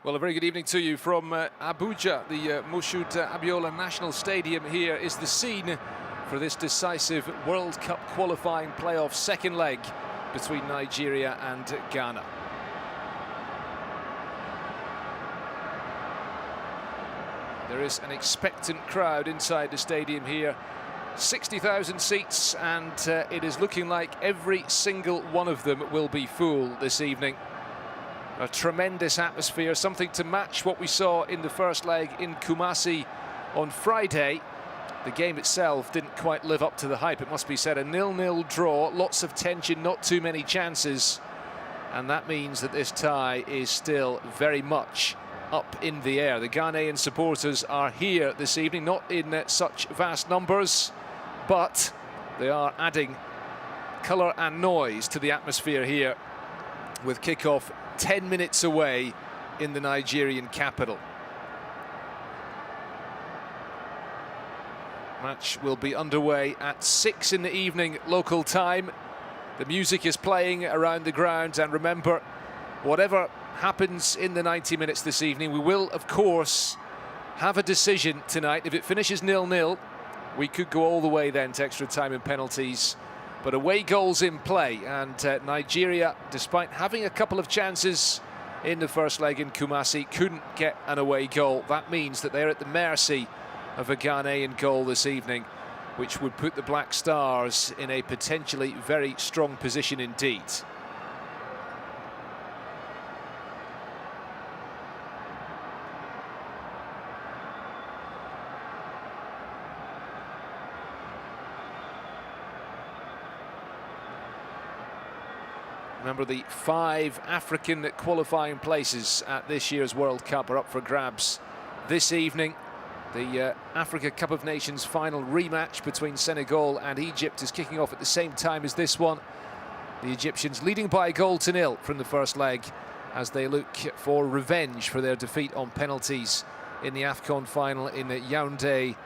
Well, a very good evening to you from Abuja. The Moshood Abiola National Stadium here is the scene for this decisive World Cup qualifying playoff second leg between Nigeria and Ghana. There is an expectant crowd inside the stadium here. 60,000 seats, and it is looking like every single one of them will be full this evening. A tremendous atmosphere, something to match what we saw in the first leg in Kumasi on Friday. The game itself didn't quite live up to the hype, it must be said. A 0-0 draw, lots of tension, not too many chances. And that means that this tie is still very much up in the air. The Ghanaian supporters are here this evening, not in such vast numbers, but they are adding colour and noise to the atmosphere here, with kickoff 10 minutes away in the Nigerian capital. Match will be underway at 6 in the evening local time. The music is playing around the ground, and remember, whatever happens in the 90 minutes this evening, we will of course have a decision tonight. If it finishes 0-0, we could go all the way then to extra time and penalties. But away goals in play, and Nigeria, despite having a couple of chances in the first leg in Kumasi, couldn't get an away goal. That means that they're at the mercy of a Ghanaian goal this evening, which would put the Black Stars in a potentially very strong position indeed. Remember, the 5 African qualifying places at this year's World Cup are up for grabs this evening. The Africa Cup of Nations final rematch between Senegal and Egypt is kicking off at the same time as this one. The Egyptians leading by a goal to 0 from the first leg as they look for revenge for their defeat on penalties in the AFCON final in Yaoundé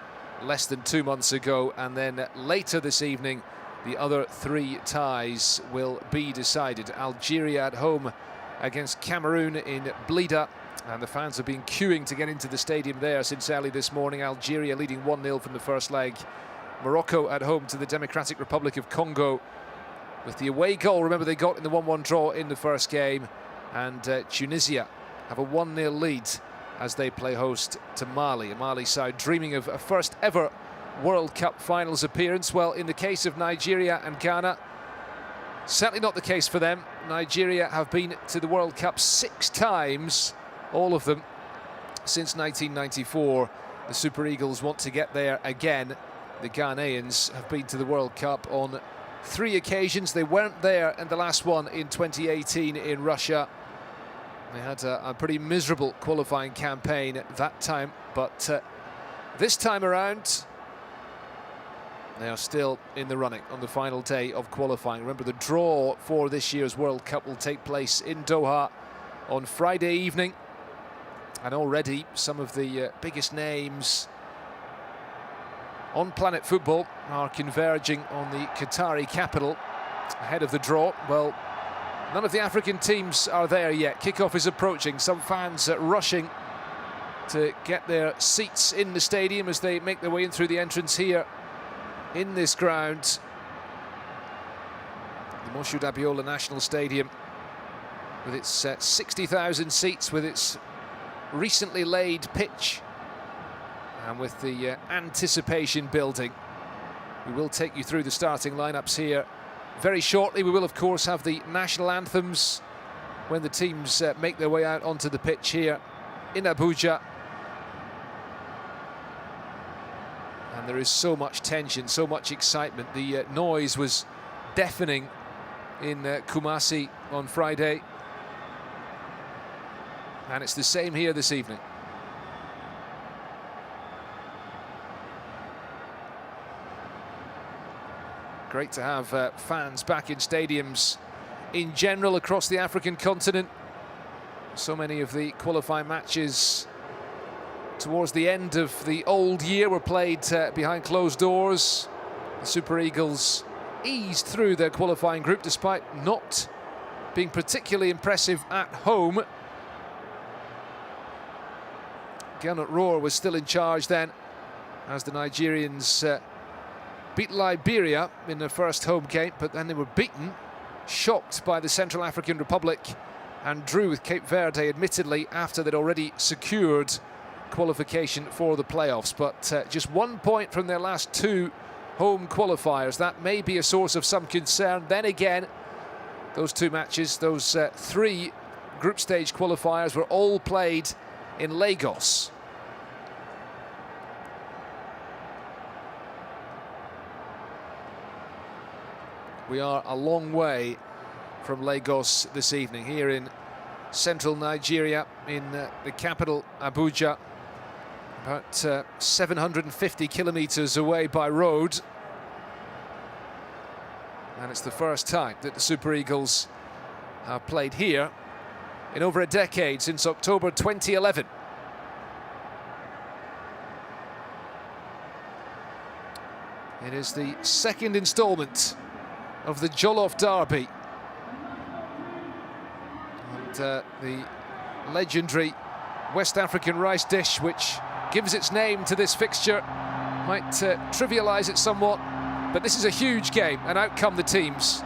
less than 2 months ago. And then later this evening, the other 3 ties will be decided. Algeria at home against Cameroon in buildup, and the fans have been queuing to get into the stadium there since early this morning. Algeria leading 1-0 from the first leg. Morocco at home to the Democratic Republic of Congo with the away goal, remember, they got in the 1-1 draw in the first game. And Tunisia have a 1-0 lead as they play host to Mali. A Mali side dreaming of a first ever World Cup finals appearance. Well, in the case of Nigeria and Ghana, certainly not the case for them. Nigeria have been to the World Cup 6 times, all of them since 1994. The Super Eagles want to get there again. The Ghanaians have been to the World Cup on 3 occasions. They weren't there in the last one in 2018 in Russia. They had a pretty miserable qualifying campaign at that time, but this time around, they are still in the running on the final day of qualifying. Remember, the draw for this year's World Cup will take place in Doha on Friday evening. And already some of the biggest names on planet football are converging on the Qatari capital ahead of the draw. Well, none of the African teams are there yet. Kickoff is approaching. Some fans rushing to get their seats in the stadium as they make their way in through the entrance here in this ground, the Moshood Abiola National Stadium, with its 60,000 seats, with its recently laid pitch, and with the anticipation building. We will take you through the starting lineups here very shortly. We will, of course, have the national anthems when the teams make their way out onto the pitch here in Abuja. And there is so much tension, so much excitement. The noise was deafening in Kumasi on Friday, and it's the same here this evening. Great to have fans back in stadiums in general across the African continent. So many of the qualifying matches towards the end of the old year were played behind closed doors. The Super Eagles eased through their qualifying group despite not being particularly impressive at home. Gernot Rohr was still in charge then, as the Nigerians beat Liberia in their first home game, but then they were beaten, shocked by the Central African Republic, and drew with Cape Verde, admittedly, after they'd already secured qualification for the playoffs. But just 1 point from their last 2 home qualifiers. That may be a source of some concern. Then again, those 2 matches, those 3 group stage qualifiers were all played in Lagos. We are a long way from Lagos this evening, here in central Nigeria, in the capital, Abuja. About 750 kilometers away by road. And it's the first time that the Super Eagles have played here in over a decade, since October 2011. It is the second instalment of the Jollof Derby. And the legendary West African rice dish, which gives its name to this fixture, might trivialise it somewhat, but this is a huge game, and out come the teams.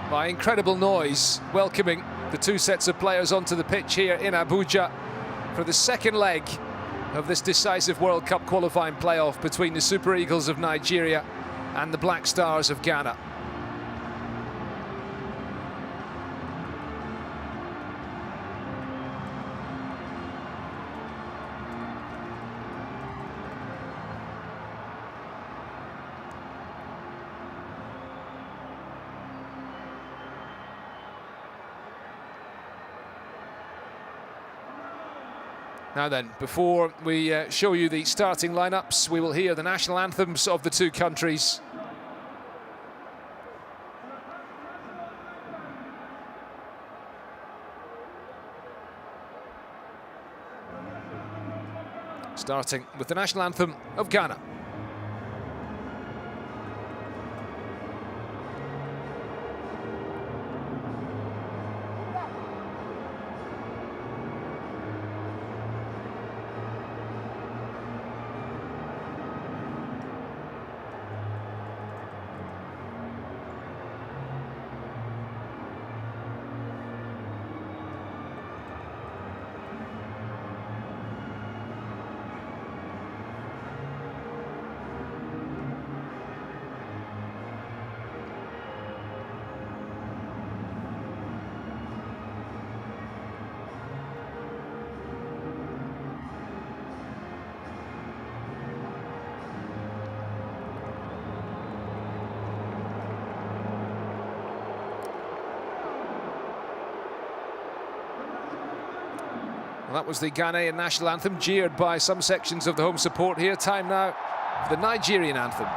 By incredible noise, welcoming the 2 sets of players onto the pitch here in Abuja for the second leg of this decisive World Cup qualifying playoff between the Super Eagles of Nigeria and the Black Stars of Ghana. Now then, before we show you the starting lineups, we will hear the national anthems of the 2 countries. Starting with the national anthem of Ghana. Well, that was the Ghanaian national anthem, jeered by some sections of the home support here. Time now for the Nigerian anthem.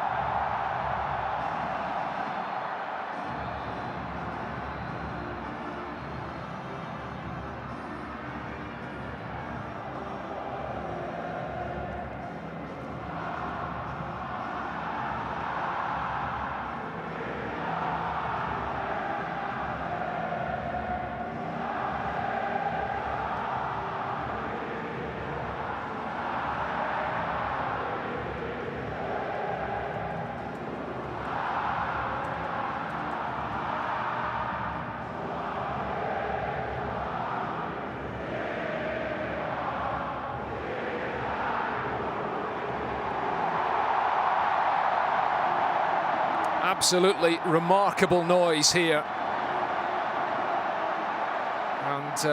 Absolutely remarkable noise here. And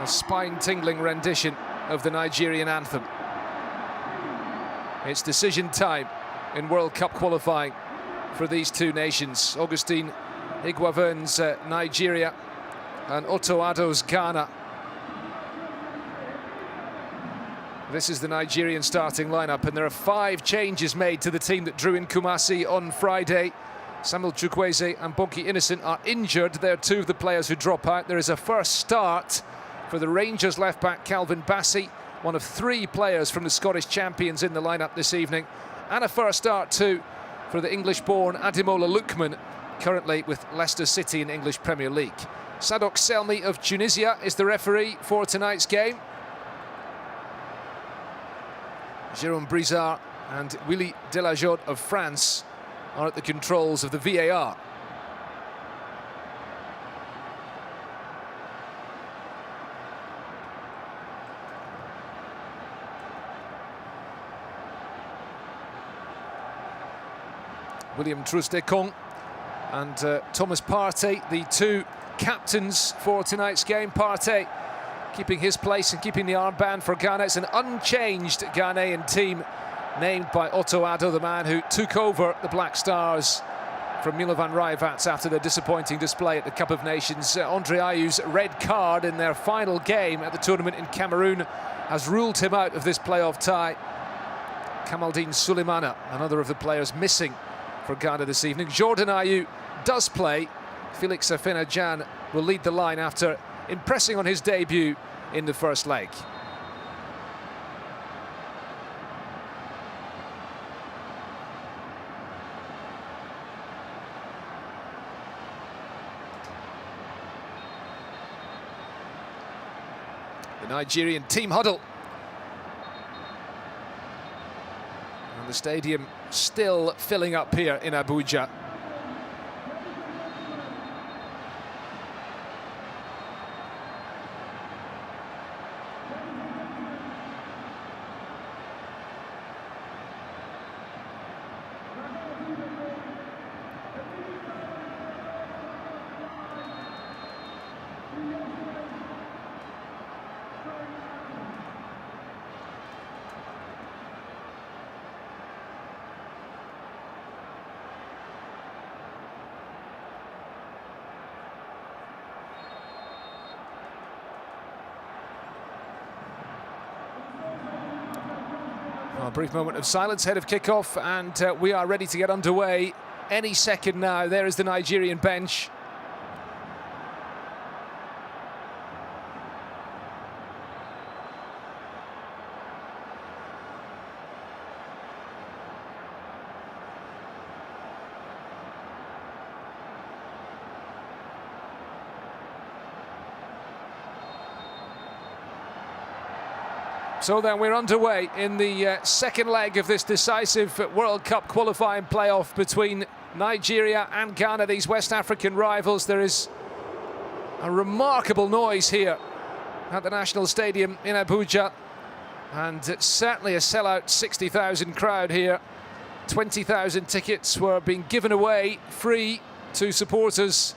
a spine-tingling rendition of the Nigerian anthem. It's decision time in World Cup qualifying for these two nations. Augustine Higuain's Nigeria and Otto Addo's Ghana. This is the Nigerian starting lineup, and there are 5 changes made to the team that drew in Kumasi on Friday. Samuel Chukwueze and Bonki Innocent are injured. They're 2 of the players who drop out. There is a first start for the Rangers left-back Calvin Bassey, one of 3 players from the Scottish champions in the lineup this evening. And a first start too for the English-born Ademola Lookman, currently with Leicester City in English Premier League. Sadok Selmi of Tunisia is the referee for tonight's game. Jérôme Brizard and Willy Delajotte of France are at the controls of the VAR. William Troost-Ekong and Thomas Partey, the 2 captains for tonight's game. Partey keeping his place and keeping the armband for Ghana. It's an unchanged Ghanaian team named by Otto Addo, the man who took over the Black Stars from Milovan Rajvac after their disappointing display at the Cup of Nations. Andre Ayew's red card in their final game at the tournament in Cameroon has ruled him out of this playoff tie. Kamaldeen Sulemana, another of the players missing for Ghana this evening. Jordan Ayew does play. Felix Afena-Gyan will lead the line after impressing on his debut in the first leg. The Nigerian team huddle. And the stadium still filling up here in Abuja. A brief moment of silence ahead of kickoff, and we are ready to get underway any second now. There is the Nigerian bench. So then we're underway in the second leg of this decisive World Cup qualifying playoff between Nigeria and Ghana, these West African rivals. There is a remarkable noise here at the National Stadium in Abuja, and it's certainly a sellout 60,000 crowd here. 20,000 tickets were being given away free to supporters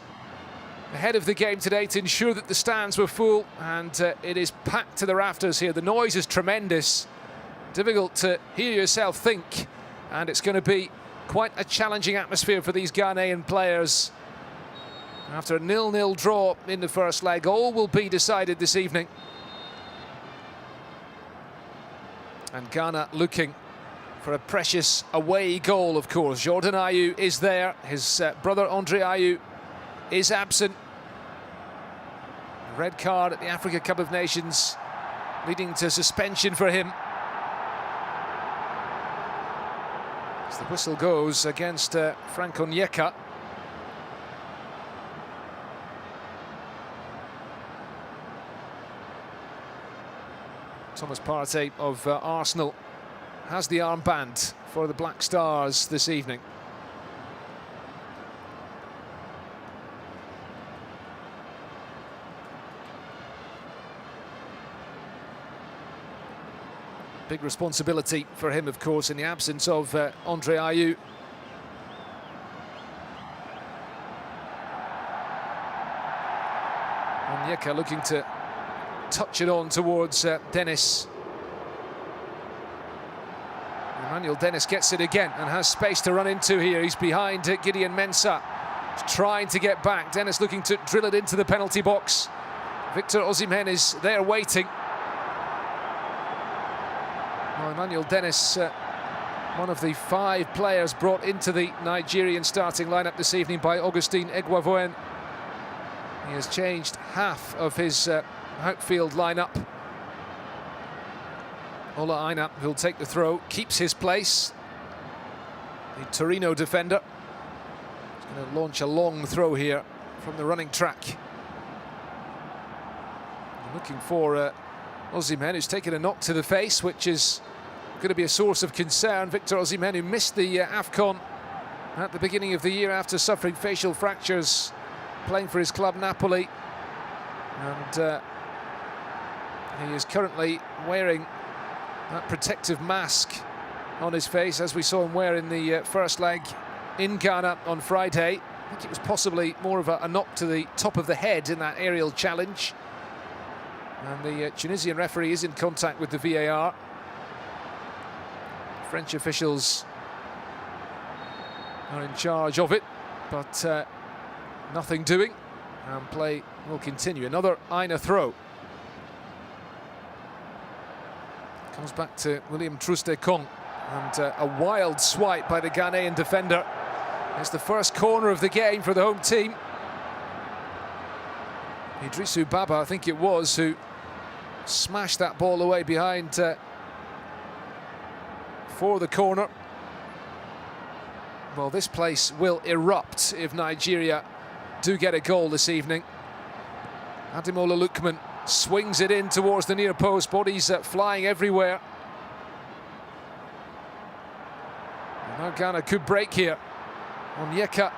ahead of the game today to ensure that the stands were full, and it is packed to the rafters here. The noise is tremendous, difficult to hear yourself think, and it's going to be quite a challenging atmosphere for these Ghanaian players. After a 0-0 draw in the first leg, all will be decided this evening. And Ghana looking for a precious away goal, of course. Jordan Ayew is there. His brother Andre Ayew is absent. Red card at the Africa Cup of Nations, leading to suspension for him. As the whistle goes against Frank Onyeka. Thomas Partey of Arsenal has the armband for the Black Stars this evening. Big responsibility for him, of course, in the absence of Andre Ayew. Onyeka looking to touch it on towards Dennis. Emmanuel Dennis gets it again and has space to run into here. He's behind Gideon Mensah. He's trying to get back. Dennis looking to drill it into the penalty box. Victor Osimhen is there waiting. Well, Emmanuel Dennis, one of the 5 players brought into the Nigerian starting lineup this evening by Augustin Eguavoen. He has changed half of his outfield lineup. Ola Aina, who'll take the throw, keeps his place. The Torino defender is going to launch a long throw here from the running track. Looking for Osimhen, who's taken a knock to the face, which is going to be a source of concern. Victor Osimhen, who missed the AFCON at the beginning of the year after suffering facial fractures, playing for his club Napoli. And he is currently wearing that protective mask on his face, as we saw him wear in the first leg in Ghana on Friday. I think it was possibly more of a knock to the top of the head in that aerial challenge. And the Tunisian referee is in contact with the VAR. French officials are in charge of it, but nothing doing, and play will continue. Another Aina throw. Comes back to William Troost-Ekong, and a wild swipe by the Ghanaian defender. It's the first corner of the game for the home team. Idrissou Baba, I think it was, who smashed that ball away behind for the corner. Well, this place will erupt if Nigeria do get a goal this evening. Ademola Lookman swings it in towards the near post, bodies flying everywhere. And now Ghana could break here. Onyeka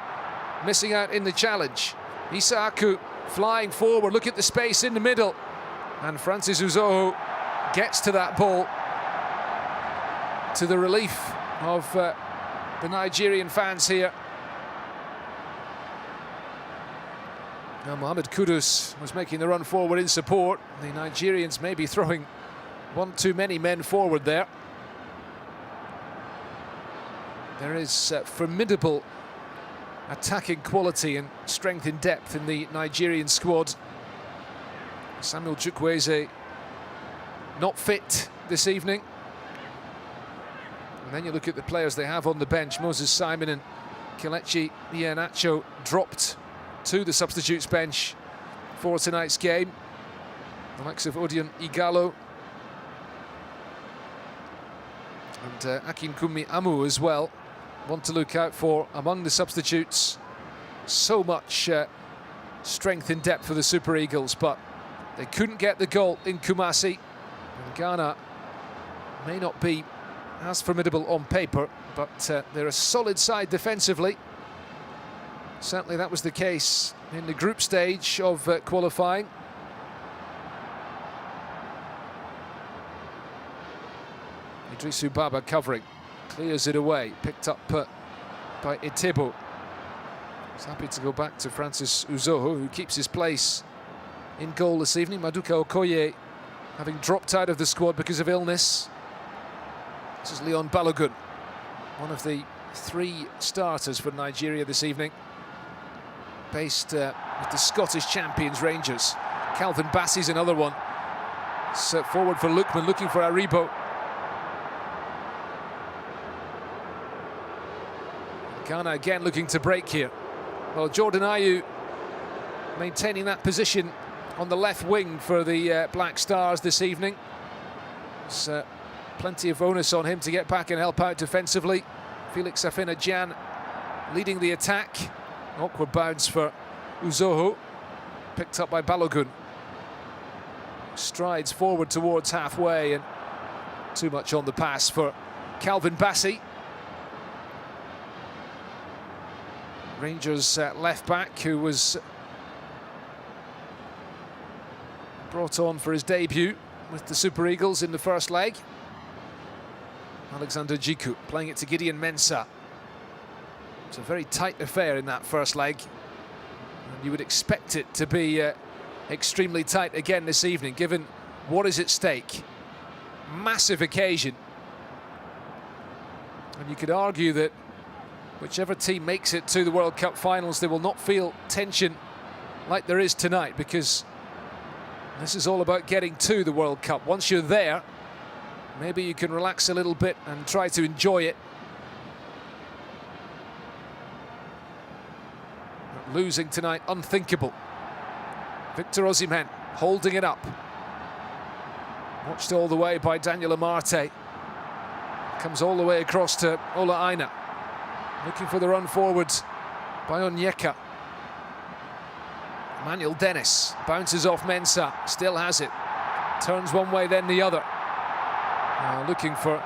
missing out in the challenge. Isaaku flying forward, look at the space in the middle. And Francis Uzoho gets to that ball, to the relief of the Nigerian fans here. Now Mohamed Kudus was making the run forward in support. The Nigerians may be throwing one too many men forward there. There is formidable attacking quality and strength in depth in the Nigerian squad. Samuel Chukwueze not fit this evening. And then you look at the players they have on the bench. Moses Simon and Kelechi Iheanacho dropped to the substitutes bench for tonight's game. The likes of Odion Igalo and Akinkunmi Amu as well. One to look out for among the substitutes. So much strength in depth for the Super Eagles, but they couldn't get the goal in Kumasi. And Ghana may not be as formidable on paper, but they're a solid side defensively. Certainly that was the case in the group stage of qualifying. Idrissou Baba covering, clears it away, picked up by Etebo. He's happy to go back to Francis Uzoho, who keeps his place in goal this evening. Maduka Okoye having dropped out of the squad because of illness. This is Leon Balogun, one of the 3 starters for Nigeria this evening, based with the Scottish champions Rangers. Calvin Bassey's another one. Set forward for Lookman, looking for Aribo. Ghana again looking to break here. Well, Jordan Ayew maintaining that position on the left wing for the Black Stars this evening. There's plenty of onus on him to get back and help out defensively. Felix Afena-Gyan leading the attack. Awkward bounce for Uzoho, picked up by Balogun. Strides forward towards halfway, and too much on the pass for Calvin Bassey. Rangers left back, who was brought on for his debut with the Super Eagles in the first leg. Alexander Djiku playing it to Gideon Mensah. It's a very tight affair in that first leg, and you would expect it to be extremely tight again this evening, given what is at stake. Massive occasion. And you could argue that whichever team makes it to the World Cup finals, they will not feel tension like there is tonight, because this is all about getting to the World Cup. Once you're there, maybe you can relax a little bit and try to enjoy it. But losing tonight, unthinkable. Victor Osimhen holding it up. Watched all the way by Daniel Amarte. Comes all the way across to Ola Aina. Looking for the run forwards by Onyeka. Emmanuel Dennis bounces off Mensah, still has it. Turns one way, then the other. Looking for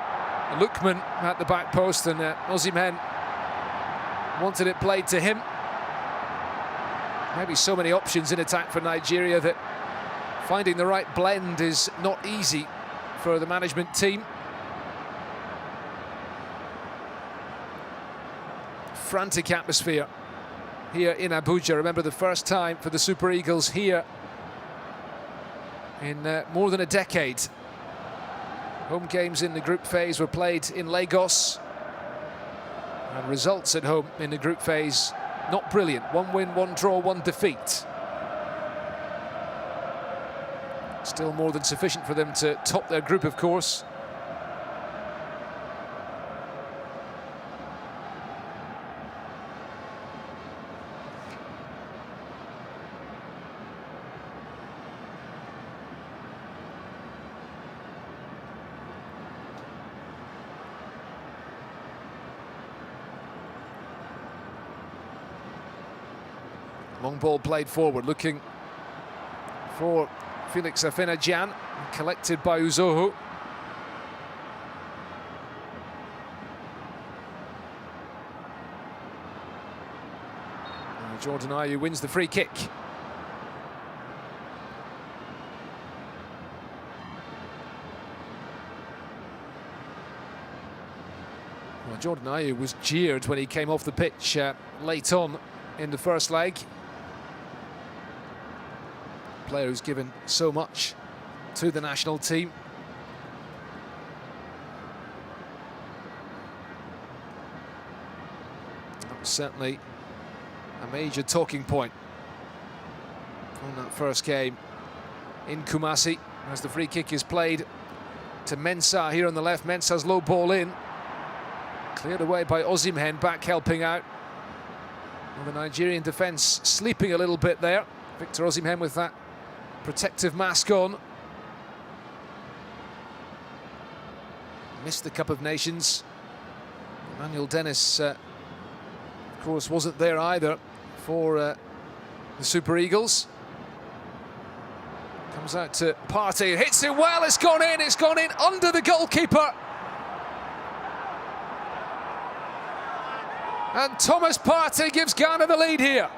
Lookman at the back post, and Osimhen wanted it played to him. Maybe so many options in attack for Nigeria that finding the right blend is not easy for the management team. Frantic atmosphere here in Abuja. Remember, the first time for the Super Eagles here in more than a decade. Home games in the group phase were played in Lagos, and results at home in the group phase not brilliant. 1 win, 1 draw, 1 defeat. Still more than sufficient for them to top their group, of course. Long ball played forward, looking for Felix Afena-Gyan, collected by Uzoho. Jordan Ayew wins the free kick. Well, Jordan Ayew was jeered when he came off the pitch late on in the first leg. Player who's given so much to the national team. That was certainly a major talking point from that first game in Kumasi, as the free kick is played to Mensah here on the left. Mensah's low ball in, cleared away by Osimhen, back helping out. Well, the Nigerian defence sleeping a little bit there. Victor Osimhen with that protective mask on. Missed the Cup of Nations. Emmanuel Dennis, of course, wasn't there either for the Super Eagles. Comes out to Partey, hits it well, it's gone in under the goalkeeper. And Thomas Partey gives Ghana the lead here.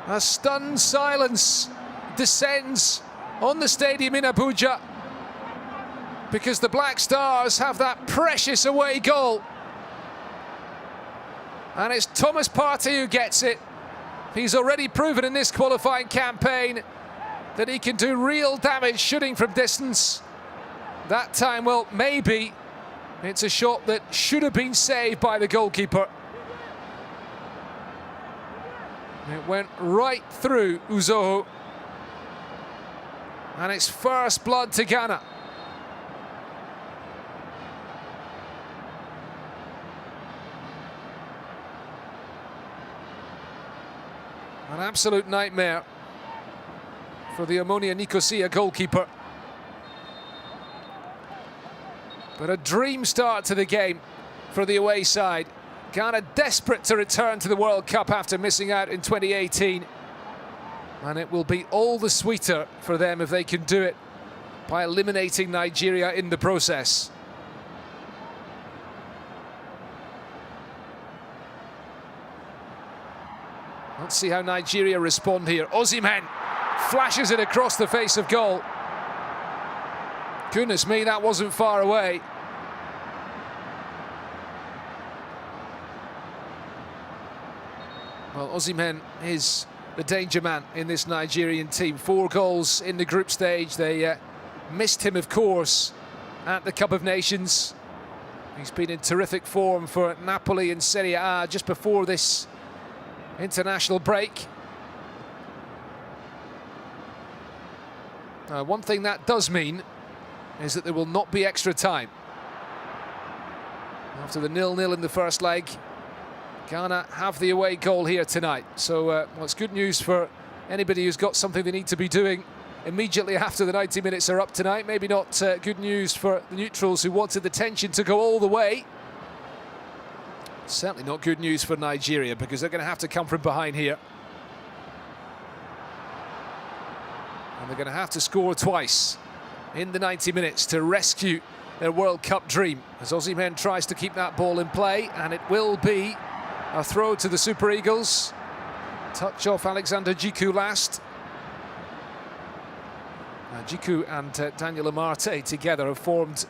A stunned silence descends on the stadium in Abuja, because the Black Stars have that precious away goal. And it's Thomas Partey who gets it. He's already proven in this qualifying campaign that he can do real damage shooting from distance. That time, well, maybe it's a shot that should have been saved by the goalkeeper. It went right through Uzoho. And it's first blood to Ghana. An absolute nightmare for the Omonia Nicosia goalkeeper. But a dream start to the game for the away side. Ghana desperate to return to the World Cup after missing out in 2018. And it will be all the sweeter for them if they can do it by eliminating Nigeria in the process. Let's see how Nigeria respond here. Osimhen flashes it across the face of goal. Goodness me, that wasn't far away. Well, Osimhen is the danger man in this Nigerian team. 4 goals in the group stage. They missed him, of course, at the Cup of Nations. He's been in terrific form for Napoli in Serie A just before this international break. One thing that does mean is that there will not be extra time. After the 0-0 in the first leg, Ghana have the away goal here tonight. So well, it's good news for anybody who's got something they need to be doing immediately after the 90 minutes are up tonight. Maybe not good news for the neutrals who wanted the tension to go all the way. Certainly not good news for Nigeria, because they're going to have to come from behind here. And they're going to have to score twice in the 90 minutes to rescue their World Cup dream, as Osimhen tries to keep that ball in play, and it will be a throw to the Super Eagles. Touch off Alexander Djiku last. Djiku and Daniel Amarte together have formed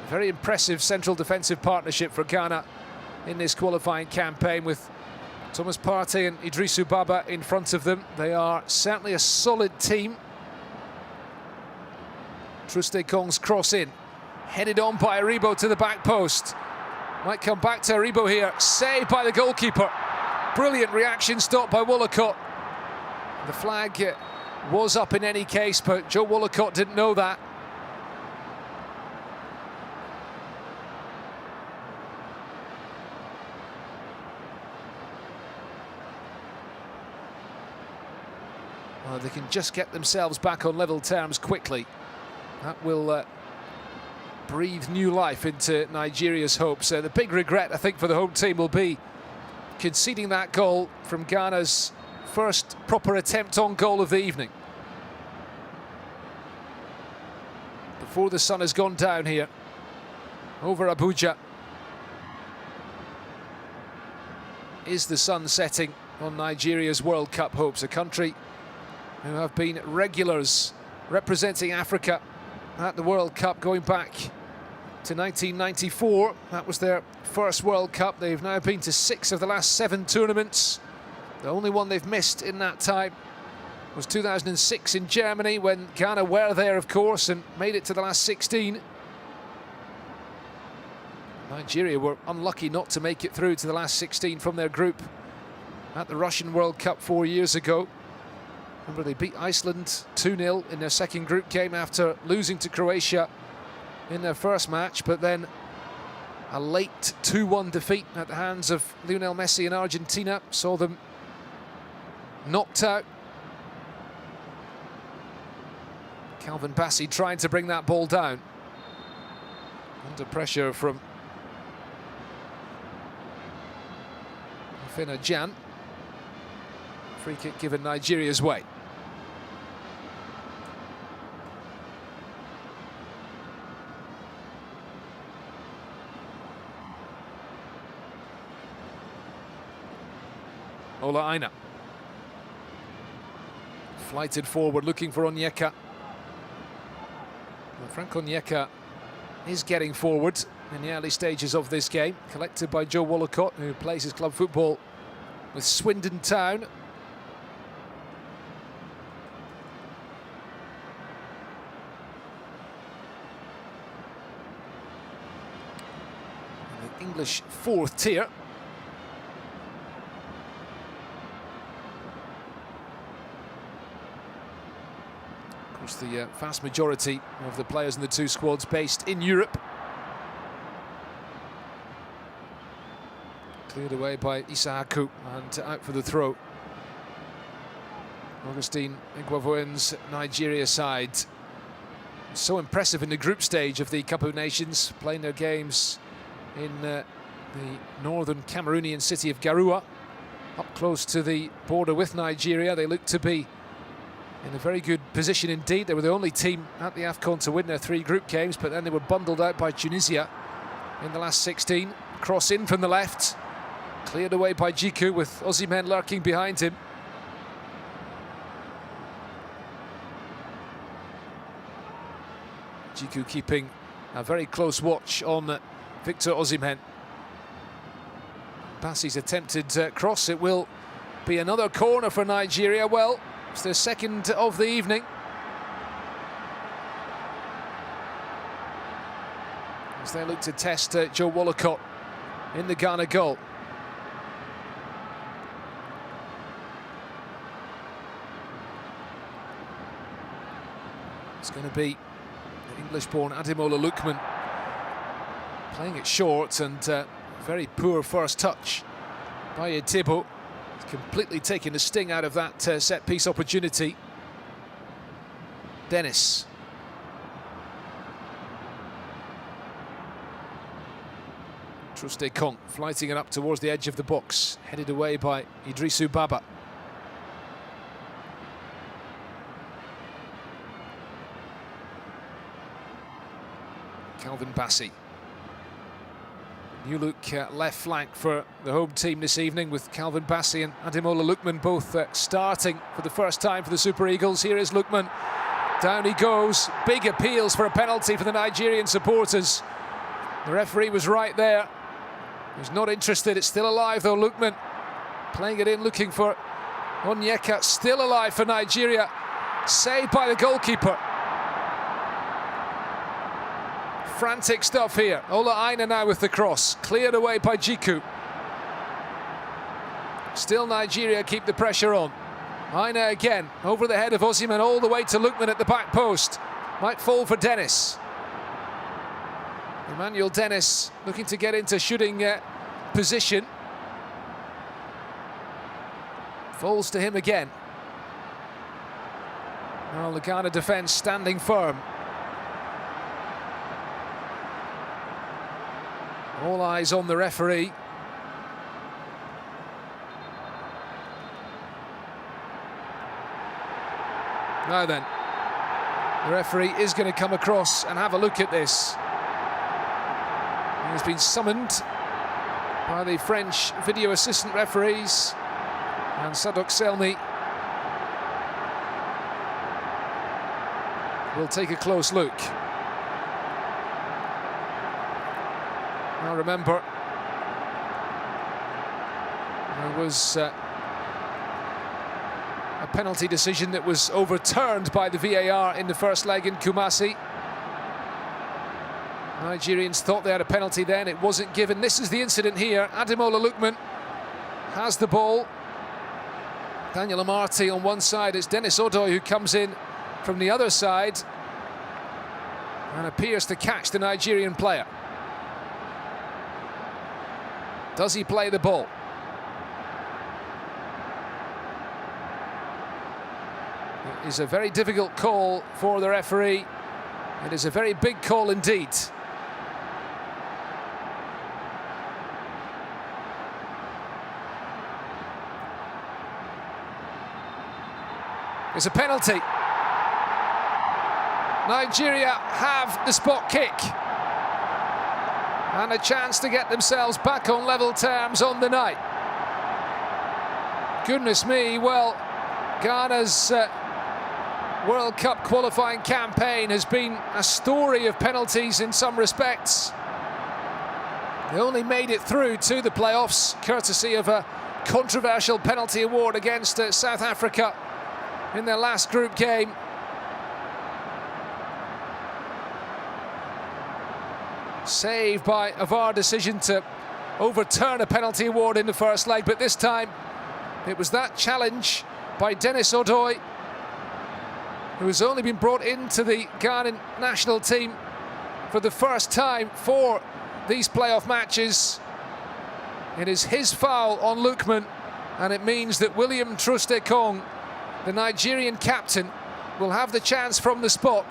a very impressive central defensive partnership for Ghana in this qualifying campaign, with Thomas Partey and Idrissou Baba in front of them. They are certainly a solid team. Trustekong's cross in, headed on by Aribo to the back post. Might come back to Aribo here, saved by the goalkeeper. Brilliant reaction, stopped by Wollacott. The flag was up in any case, but Joe Wollacott didn't know that. Well, they can just get themselves back on level terms quickly. That will breathe new life into Nigeria's hopes. The big regret, I think, for the home team will be conceding that goal from Ghana's first proper attempt on goal of the evening. Before the sun has gone down here over Abuja, is the sun setting on Nigeria's World Cup hopes, a country who have been regulars representing Africa at the World Cup going back to 1994. That was their first World Cup. They've now been to 6 of the last 7 tournaments. The only one they've missed in that time was 2006 in Germany, when Ghana were there, of course, and made it to the last 16. Nigeria were unlucky not to make it through to the last 16 from their group at the Russian World Cup 4 years ago. Remember, they beat Iceland 2-0 in their second group game after losing to Croatia in their first match, but then a late 2-1 defeat at the hands of Lionel Messi in Argentina saw them knocked out. Calvin Bassey trying to bring that ball down. Under pressure from Fina Jan. Free kick given Nigeria's way. Ola Aina. Flighted forward, looking for Onyeka. Well, Frank Onyeka is getting forward in the early stages of this game, collected by Joe Wollacott, who plays his club football with Swindon Town. In the English 4th tier. The vast majority of the players in the 2 squads based in Europe. Cleared away by Isahaku and out for the throw. Augustine Iguavoen's Nigeria side. So impressive in the group stage of the Cup of Nations, playing their games in the northern Cameroonian city of Garoua, up close to the border with Nigeria. They look to be in a very good position indeed. They were the only team at the AFCON to win their 3 group games, but then they were bundled out by Tunisia in the last 16. Cross in from the left, cleared away by Djiku with Osimhen lurking behind him. Djiku keeping a very close watch on Victor Osimhen. Bassey's attempted cross. It will be another corner for Nigeria. Well, it's their second of the evening. as they look to test Joe Wollacott in the Ghana goal. It's going to be the English-born Ademola Lookman playing it short, and very poor first touch by Etebo. He's completely taken the sting out of that set-piece opportunity. Dennis. Trustekong flighting it up towards the edge of the box, headed away by Idrissou Baba. Calvin Bassey. New look left flank for the home team this evening, with Calvin Bassey and Ademola Lookman both starting for the first time for the Super Eagles. Here is Lookman. Down he goes. Big appeals for a penalty for the Nigerian supporters. The referee was right there. He's not interested. It's still alive though. Lookman playing it in, looking for Onyeka. Still alive for Nigeria. Saved by the goalkeeper. Frantic stuff here. Ola Aina now with the cross. Cleared away by Jiku. Still Nigeria keep the pressure on. Aina again, over the head of Osimhen, all the way to Lookman at the back post. Might fall for Dennis. Emmanuel Dennis looking to get into shooting position. Falls to him again. Well, the Ghana defence standing firm. All eyes on the referee. Now then, the referee is going to come across and have a look at this. He has been summoned by the French video assistant referees, and Sadok Selmi will take a close look. Now remember, there was a penalty decision that was overturned by the VAR in the first leg in Kumasi. Nigerians thought they had a penalty then, it wasn't given. This is the incident here. Ademola Lookman has the ball. Daniel Amarty on one side. It's Dennis Odoi who comes in from the other side and appears to catch the Nigerian player. Does he play the ball? It is a very difficult call for the referee. It is a very big call indeed. It's a penalty. Nigeria have the spot kick and a chance to get themselves back on level terms on the night. Goodness me, well, Ghana's World Cup qualifying campaign has been a story of penalties in some respects. They only made it through to the playoffs courtesy of a controversial penalty award against South Africa in their last group game. Saved by a VAR decision to overturn a penalty award in the first leg, but this time it was that challenge by Dennis Odoi, who has only been brought into the Ghanaian national team for the first time for these playoff matches. It is his foul on Lookman, and it means that William Trustekong, the Nigerian captain, will have the chance from the spot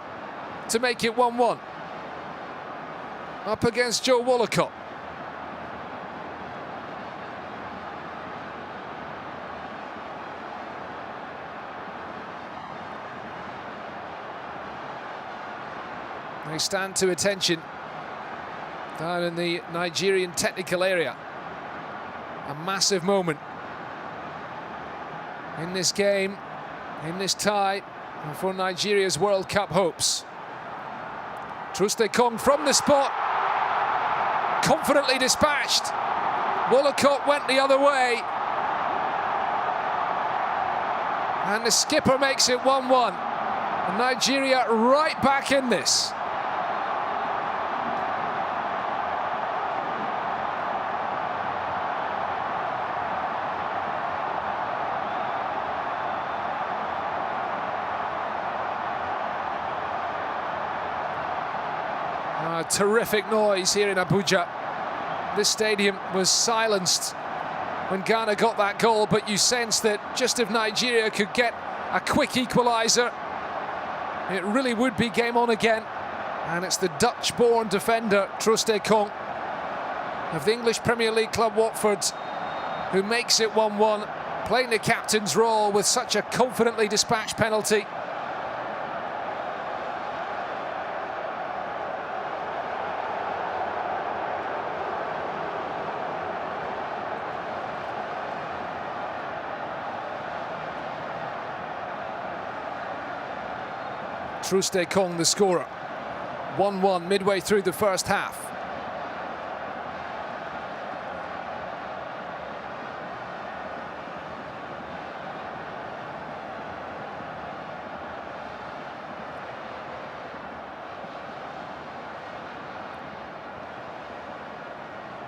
to make it 1-1. Up against Joe Wollacott. They stand to attention down in the Nigerian technical area. A massive moment in this game, in this tie, and for Nigeria's World Cup hopes. Trustekong from the spot, confidently dispatched. Wollacott went the other way. And the skipper makes it 1-1. And Nigeria right back in this. A terrific noise here in Abuja. This stadium was silenced when Ghana got that goal, but you sense that just if Nigeria could get a quick equaliser, it really would be game on again. And it's the Dutch-born defender, Troostekong, of the English Premier League club Watford, who makes it 1-1, playing the captain's role with such a confidently dispatched penalty. Troostekong the scorer. 1-1 midway through the first half.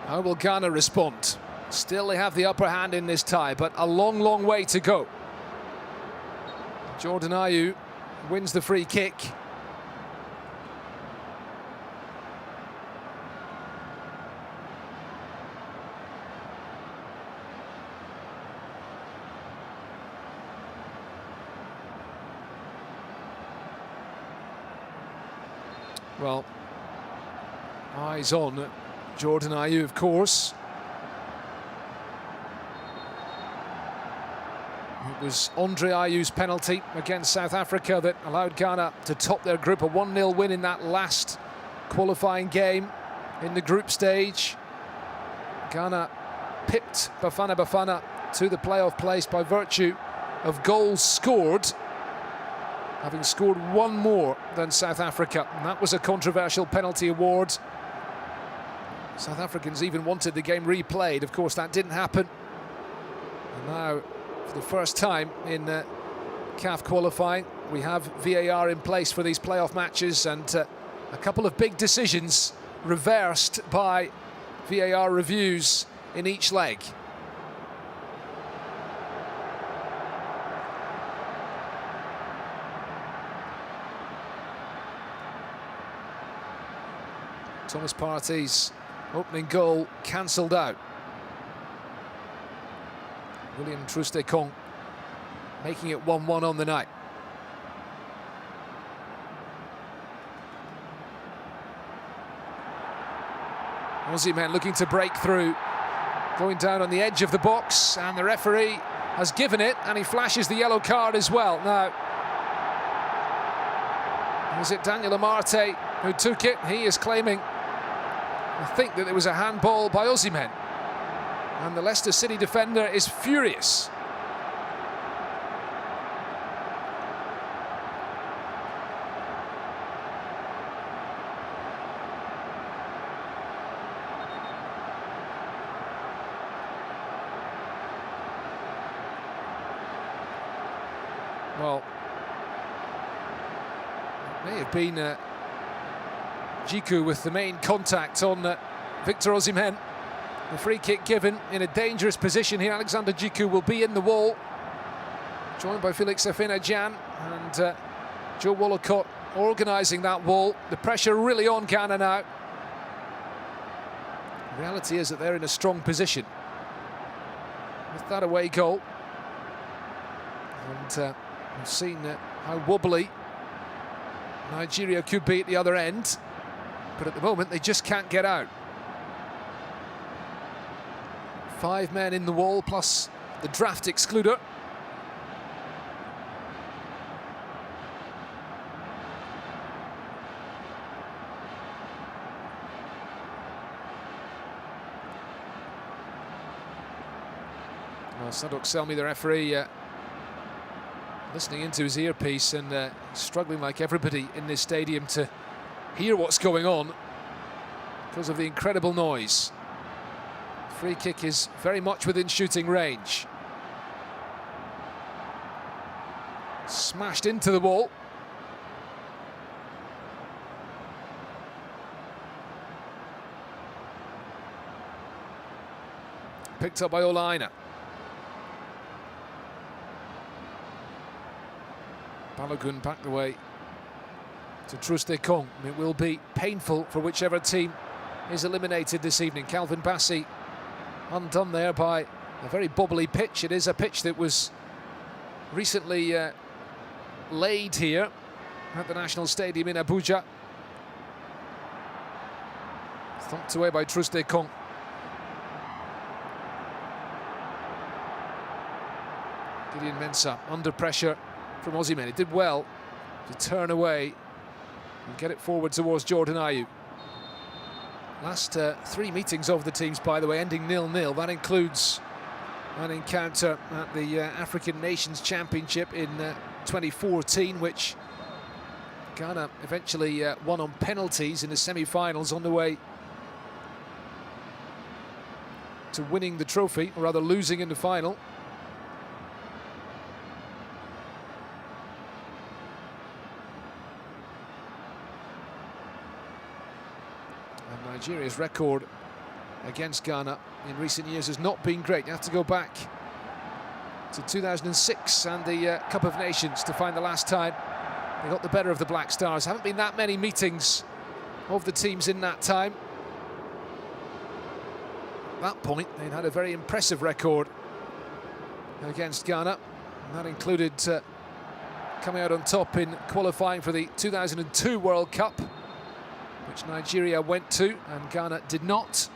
How will Ghana respond? Still they have the upper hand in this tie, but a long, long way to go. Jordan Ayew wins the free kick. Well, eyes on Jordan Ayew, of course. It was Andre Ayew's penalty against South Africa that allowed Ghana to top their group. A 1-0 win in that last qualifying game in the group stage. Ghana pipped Bafana to the playoff place by virtue of goals scored, having scored one more than South Africa. And that was a controversial penalty award. South Africans even wanted the game replayed. Of course, that didn't happen. And now, for the first time in CAF qualifying, we have VAR in place for these playoff matches, and a couple of big decisions reversed by VAR reviews in each leg. Thomas Partey's opening goal cancelled out. William Troostekong making it 1-1 on the night. Osimhen looking to break through, going down on the edge of the box, and the referee has given it, and he flashes the yellow card as well. Now, was it Daniel Amarte who took it? He is claiming, I think, that it was a handball by Osimhen. And the Leicester City defender is furious. Well, it may have been Djiku with the main contact on Victor Osimhen. The free kick given in a dangerous position here. Alexander Djiku will be in the wall, joined by Felix Afena-Gyan and Joe Wollacott organising that wall. The pressure really on Ghana now. The reality is that they're in a strong position with that away goal. And we've seen how wobbly Nigeria could be at the other end, but at the moment they just can't get out. 5 men in the wall, plus the draft excluder. Well, Sadok Selmi, the referee, listening into his earpiece and struggling like everybody in this stadium to hear what's going on because of the incredible noise. Free kick is very much within shooting range. Smashed into the wall. Picked up by Olaina. Balogun back the way to Troost-Ekong. It will be painful for whichever team is eliminated this evening. Calvin Bassey undone there by a very bubbly pitch. It is a pitch that was recently laid here at the National Stadium in Abuja. Thumped away by Troost-Ekong. Gideon Mensah under pressure from Osimhen. He did well to turn away and get it forward towards Jordan Ayew. Last 3 meetings of the teams, by the way, ending 0-0. That includes an encounter at the African Nations Championship in 2014, which Ghana eventually won on penalties in the semi-finals, on the way to winning the trophy, or rather losing in the final. And Nigeria's record against Ghana in recent years has not been great. You have to go back to 2006 and the Cup of Nations to find the last time they got the better of the Black Stars. Haven't been that many meetings of the teams in that time. At that point, they'd had a very impressive record against Ghana, and that included coming out on top in qualifying for the 2002 World Cup, which Nigeria went to and Ghana did not.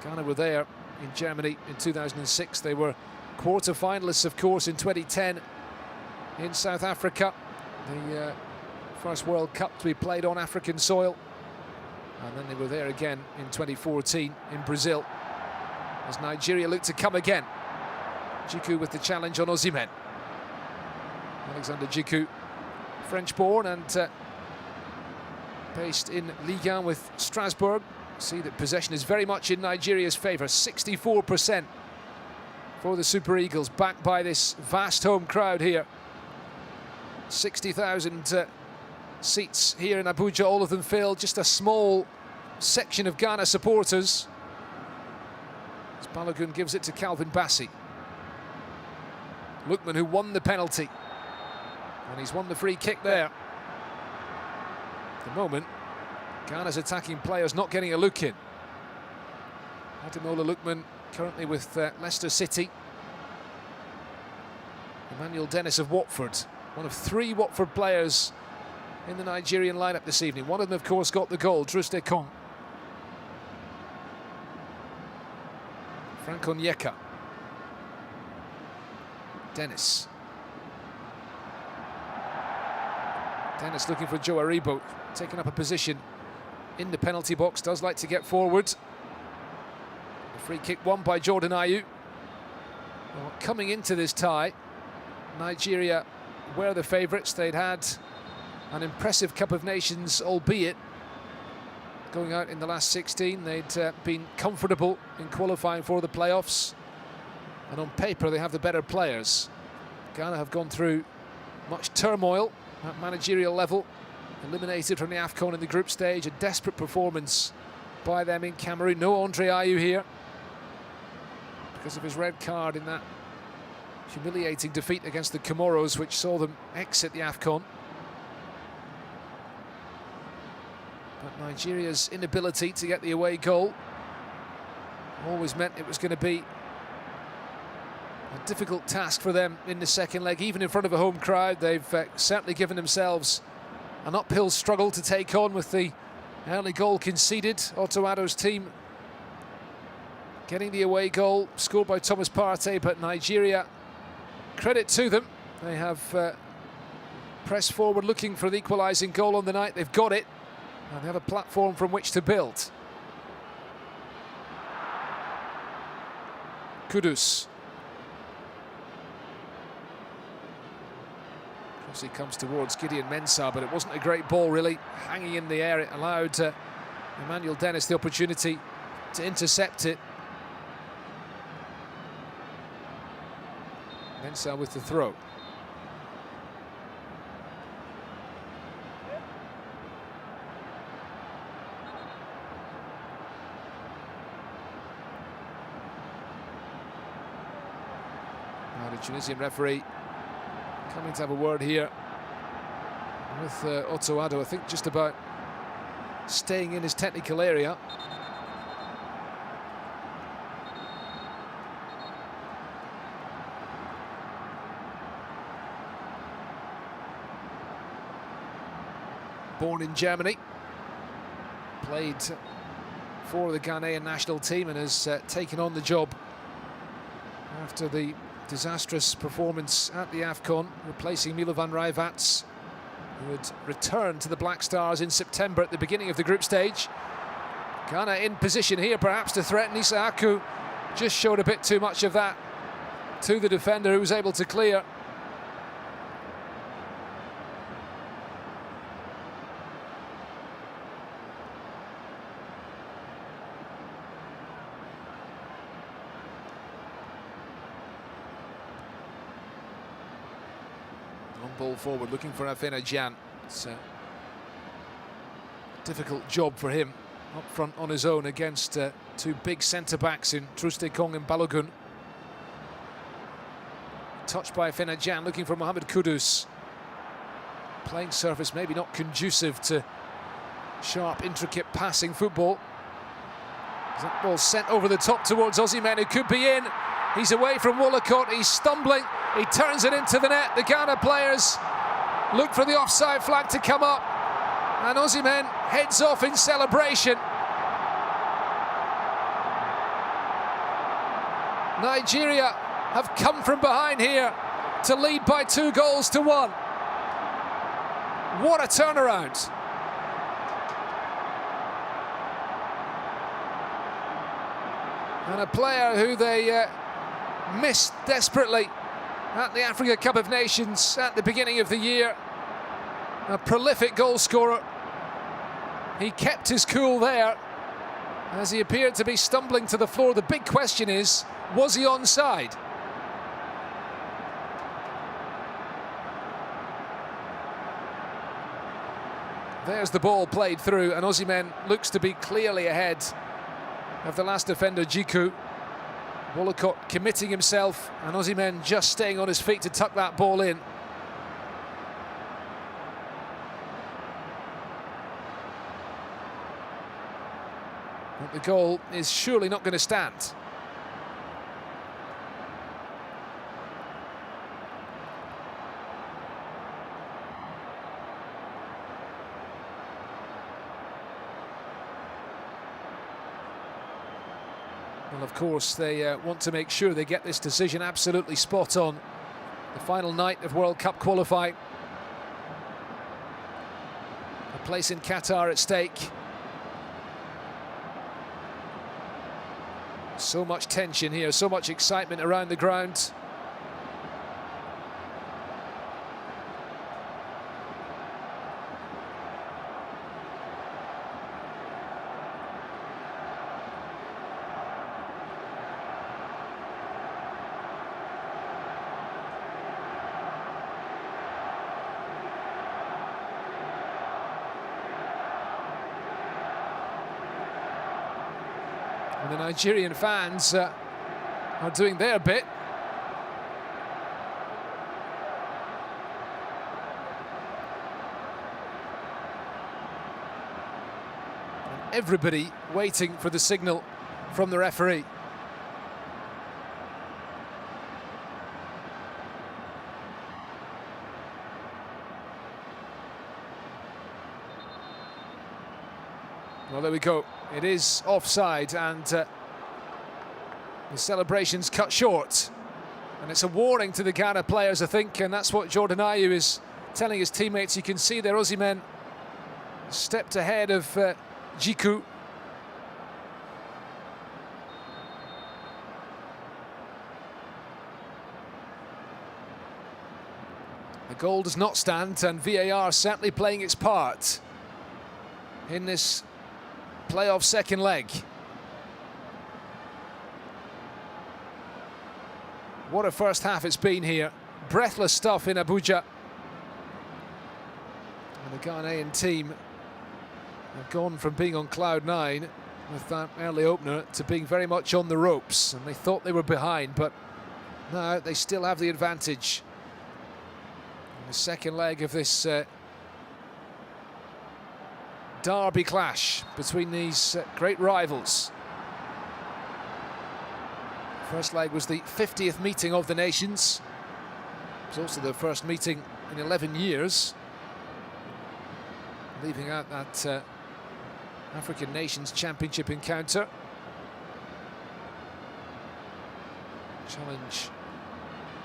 Ghana were there in Germany in 2006. They were quarter-finalists, of course, in 2010 in South Africa, the first World Cup to be played on African soil. And then they were there again in 2014 in Brazil, as Nigeria looked to come again. Djiku with the challenge on Osimhen. Alexander Djiku, French-born and based in Ligue 1 with Strasbourg. See that possession is very much in Nigeria's favour. 64% for the Super Eagles, backed by this vast home crowd here. 60,000 seats here in Abuja, all of them filled. Just a small section of Ghana supporters. As Balogun gives it to Calvin Bassey. Lookman, who won the penalty, and he's won the free kick there. At the moment, Ghana's attacking players not getting a look in. Ademola Lookman currently with Leicester City. Emmanuel Dennis of Watford, one of 3 Watford players in the Nigerian lineup this evening. One of them, of course, got the goal, Troost-Ekong. Frank Onyeka. Dennis. Dennis looking for Joe Aribo, taking up a position in the penalty box, does like to get forward. The free kick won by Jordan Ayew. Well, coming into this tie, Nigeria were the favourites. They'd had an impressive Cup of Nations, albeit going out in the last 16. They'd been comfortable in qualifying for the playoffs, and on paper they have the better players. Ghana have gone through much turmoil at managerial level, eliminated from the AFCON in the group stage. A desperate performance by them in Cameroon. No Andre Ayew here because of his red card in that humiliating defeat against the Comoros, which saw them exit the AFCON. But Nigeria's inability to get the away goal always meant it was going to be a difficult task for them in the second leg, even in front of a home crowd. They've certainly given themselves an uphill struggle to take on with the early goal conceded. Otto Addo's team getting the away goal, scored by Thomas Partey, but Nigeria, credit to them, they have pressed forward looking for the equalising goal on the night. They've got it, and they have a platform from which to build. Kudus. He comes towards Gideon Mensah, but it wasn't a great ball really, hanging in the air. It allowed Emmanuel Dennis the opportunity to intercept it. Mensah with the throw. Now the Tunisian referee coming to have a word here with Otto Addo, I think, just about staying in his technical area. Born in Germany, played for the Ghanaian national team and has taken on the job after the disastrous performance at the AFCON, replacing Milovan Rajvac, who had returned to the Black Stars in September at the beginning of the group stage. Ghana in position here perhaps to threaten. Isaacu just showed a bit too much of that to the defender, who was able to clear. Long ball forward, looking for Afena Jan. It's a difficult job for him up front on his own against two big centre-backs in Truste Kong and Balogun. Touched by Afena Jan, looking for Mohamed Kudus. Playing surface maybe not conducive to sharp, intricate passing football. That ball sent over the top towards Osimhen, who could be in. He's away from Wollacott, he's stumbling, he turns it into the net. The Ghana players look for the offside flag to come up, and Osimhen heads off in celebration. Nigeria have come from behind here to lead by 2-1. What a turnaround. And a player who they missed desperately at the Africa Cup of Nations at the beginning of the year. A prolific goal scorer. He kept his cool there as he appeared to be stumbling to the floor. The big question is, was he onside? There's the ball played through, and Osimhen looks to be clearly ahead of the last defender, Jiku. Wollacott committing himself, and Osimhen just staying on his feet to tuck that ball in. But the goal is surely not going to stand. Well, of course, they want to make sure they get this decision absolutely spot on. The final night of World Cup qualifying. A place in Qatar at stake. So much tension here, so much excitement around the ground. And the Nigerian fans are doing their bit. And everybody waiting for the signal from the referee. Well, there we go. It is offside, and the celebration's cut short. And it's a warning to the Ghana players, I think, and that's what Jordan Ayew is telling his teammates. You can see there Osimhen stepped ahead of Jiku. The goal does not stand, and VAR certainly playing its part in this playoff second leg. What a first half it's been here. Breathless stuff in Abuja. And the Ghanaian team have gone from being on cloud nine with that early opener to being very much on the ropes. And they thought they were behind, but now they still have the advantage. In the second leg of this derby clash between these great rivals. First leg was the 50th meeting of the nations. It was also the first meeting in 11 years, leaving out that African Nations Championship encounter. Challenge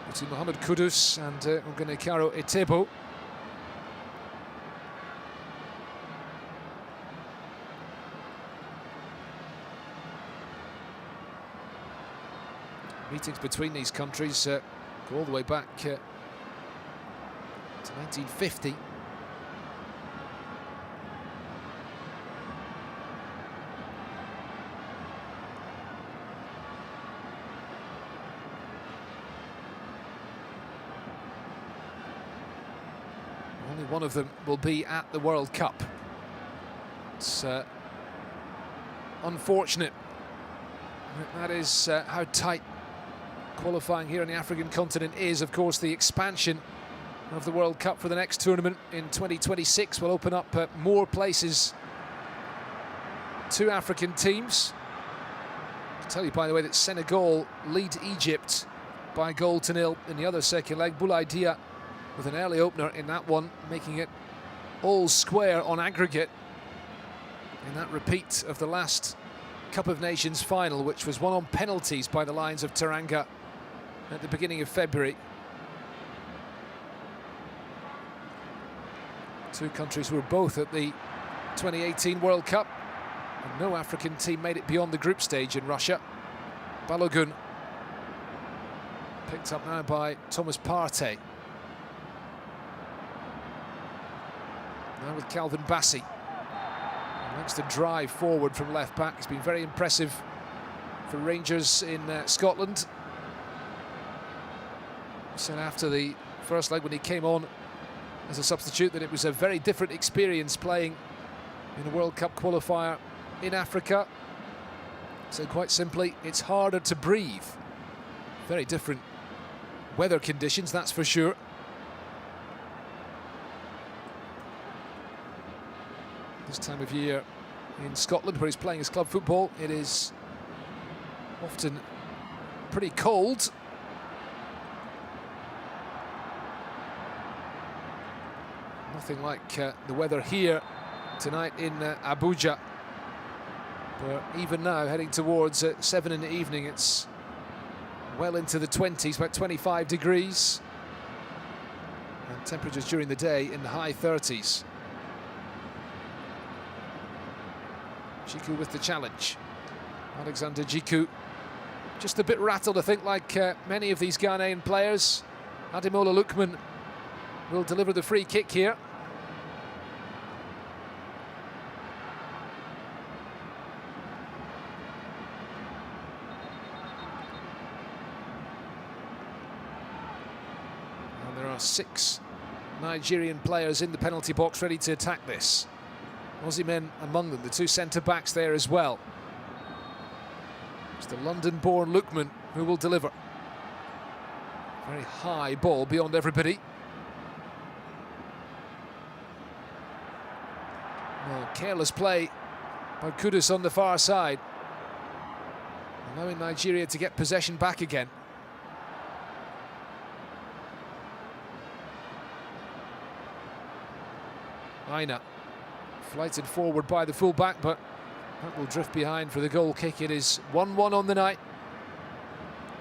between Mohamed Kudus and Ogunekaro Etebo. Meetings between these countries go all the way back to 1950. Only one of them will be at the World Cup. It's unfortunate. That is how tight qualifying here on the African continent is. Of course, the expansion of the World Cup for the next tournament in 2026 will open up more places to African teams. I'll tell you, by the way, that Senegal lead Egypt by 1-0 in the other second leg. Boulaye Dia with an early opener in that one, making it all square on aggregate in that repeat of the last Cup of Nations final, which was won on penalties by the Lions of Teranga at the beginning of February. Two countries were both at the 2018 World Cup, and no African team made it beyond the group stage in Russia. Balogun picked up now by Thomas Partey. Now with Calvin Bassey. He likes to drive forward from left back. He's been very impressive for Rangers in Scotland. He said after the first leg when he came on as a substitute that it was a very different experience playing in a World Cup qualifier in Africa. So quite simply, it's harder to breathe. Very different weather conditions, that's for sure. This time of year in Scotland, where he's playing his club football, it is often pretty cold. Nothing like the weather here tonight in Abuja. But even now, heading towards 7 in the evening, it's well into the 20s, about 25 degrees. And temperatures during the day in the high 30s. Jiku with the challenge. Alexander Jiku, just a bit rattled, I think, like many of these Ghanaian players. Ademola Lookman will deliver the free kick here. And there are 6 Nigerian players in the penalty box ready to attack this. Aussie men among them, the 2 centre-backs there as well. It's the London-born Lookman who will deliver. Very high ball beyond everybody. Well, careless play by Kudus on the far side, allowing Nigeria to get possession back again. Aina flighted forward by the full-back, but that will drift behind for the goal kick. It is 1-1 on the night.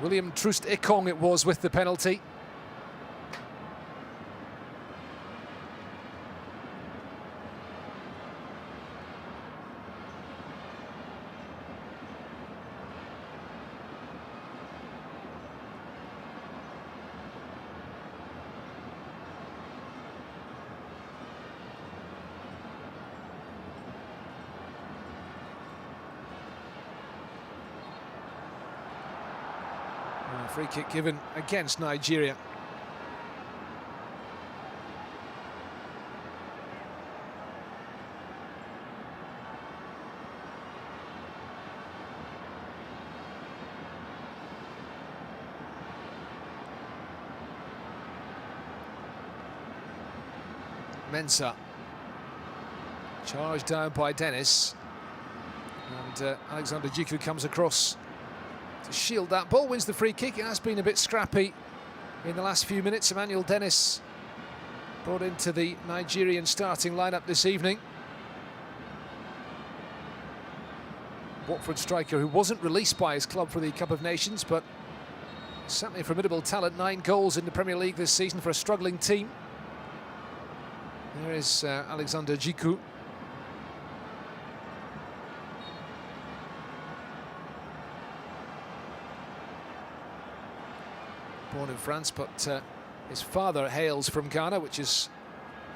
William Troost Ekong it was with the penalty. Free kick given against Nigeria. Mensah Charged down by Dennis. And Alexander Djiku comes across to shield that ball, wins the free kick. It has been a bit scrappy in the last few minutes. Emmanuel Dennis brought into the Nigerian starting lineup this evening. Watford striker who wasn't released by his club for the Cup of Nations, but certainly a formidable talent. 9 goals in the Premier League this season for a struggling team. There is Alexander Djiku. Born in France, but his father hails from Ghana, which is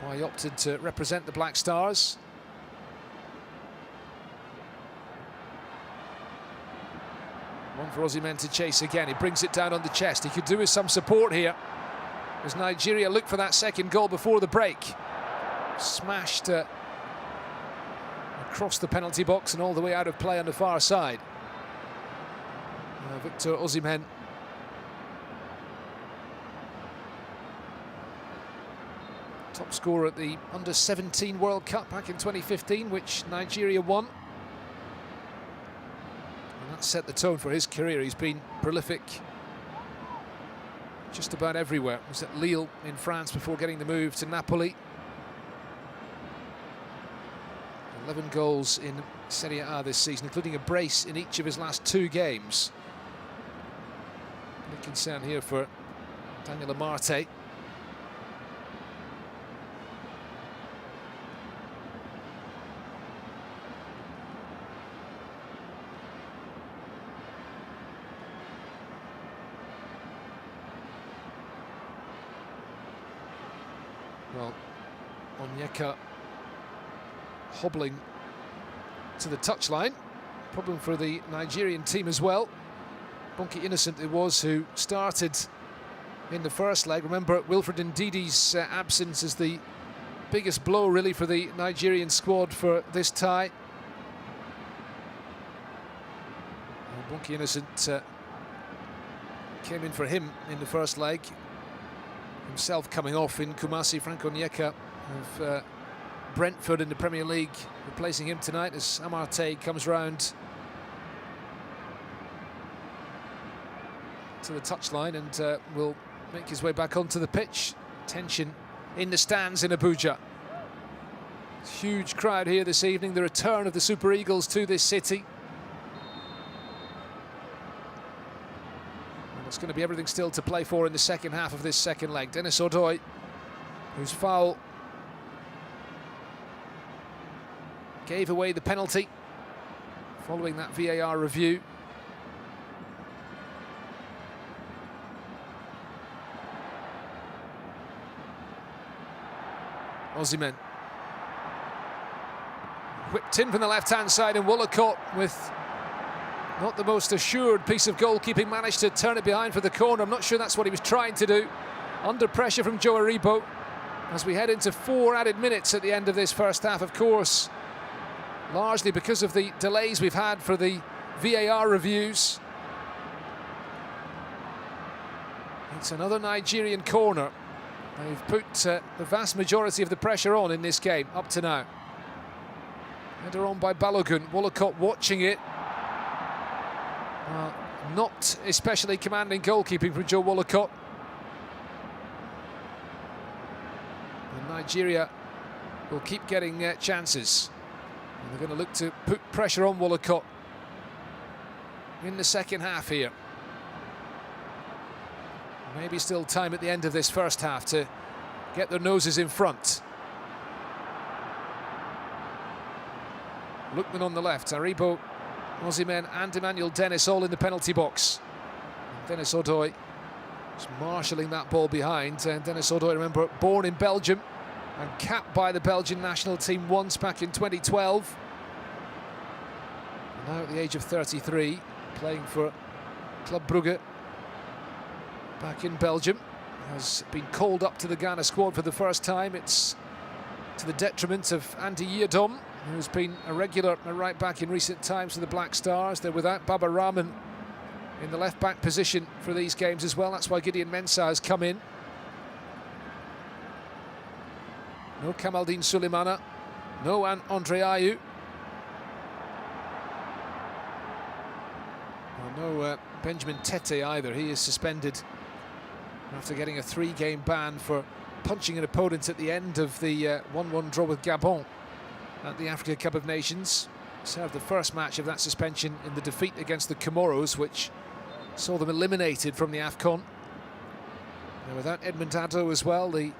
why he opted to represent the Black Stars. One for Osimhen to chase again. He brings it down on the chest. He could do with some support here as Nigeria look for that second goal before the break. Smashed across the penalty box and all the way out of play on the far side. Victor Osimhen. Top scorer at the Under-17 World Cup back in 2015, which Nigeria won. And that set the tone for his career. He's been prolific just about everywhere. He was at Lille in France before getting the move to Napoli. 11 goals in Serie A this season, including a brace in each of his last 2 games. Big concern here for Daniel Amarte. Well, Onyeka hobbling to the touchline. Problem for the Nigerian team as well. Bonke Innocent it was who started in the first leg. Remember, Wilfred Ndidi's absence is the biggest blow really for the Nigerian squad for this tie. Bonke Innocent came in for him in the first leg. Himself coming off in Kumasi. Frank Onyeka of Brentford in the Premier League replacing him tonight as Amarte comes round to the touchline and will make his way back onto the pitch. Tension in the stands in Abuja. Huge crowd here this evening, the return of the Super Eagles to this city. And it's going to be everything still to play for in the second half of this second leg. Dennis Odoi, whose foul gave away the penalty following that VAR review. Osimhen whipped in from the left-hand side, and Woolacott, with not the most assured piece of goalkeeping, managed to turn it behind for the corner. I'm not sure that's what he was trying to do. Under pressure from Joe Aribo as we head into 4 added minutes at the end of this first half, of course, largely because of the delays we've had for the VAR reviews. It's another Nigerian corner. They've put the vast majority of the pressure on in this game up to now. Header on by Balogun. Woolacott watching it. Not especially commanding goalkeeping from Joe Woolacott. And Nigeria will keep getting chances. And they're going to look to put pressure on Woolacott in the second half here. Maybe still time at the end of this first half to get their noses in front. Lookman on the left, Aribo, Osimhen and Emmanuel Dennis all in the penalty box. And Dennis Odoi is marshalling that ball behind. And Dennis Odoi, remember, born in Belgium and capped by the Belgian national team once back in 2012. And now at the age of 33, playing for Club Brugge back in Belgium. Has been called up to the Ghana squad for the first time. It's to the detriment of Andy Yiadom, who's been a regular right back in recent times for the Black Stars. They're without Baba Rahman in the left back position for these games as well. That's why Gideon Mensah has come in. No Kamaldeen Sulemana. No Andre Ayew. Well, no Benjamin Tete either. He is suspended after getting a 3-game ban for punching an opponent at the end of the 1-1 draw with Gabon at the Africa Cup of Nations. Served the first match of that suspension in the defeat against the Comoros, which saw them eliminated from the AFCON. And without Edmund Addo as well, the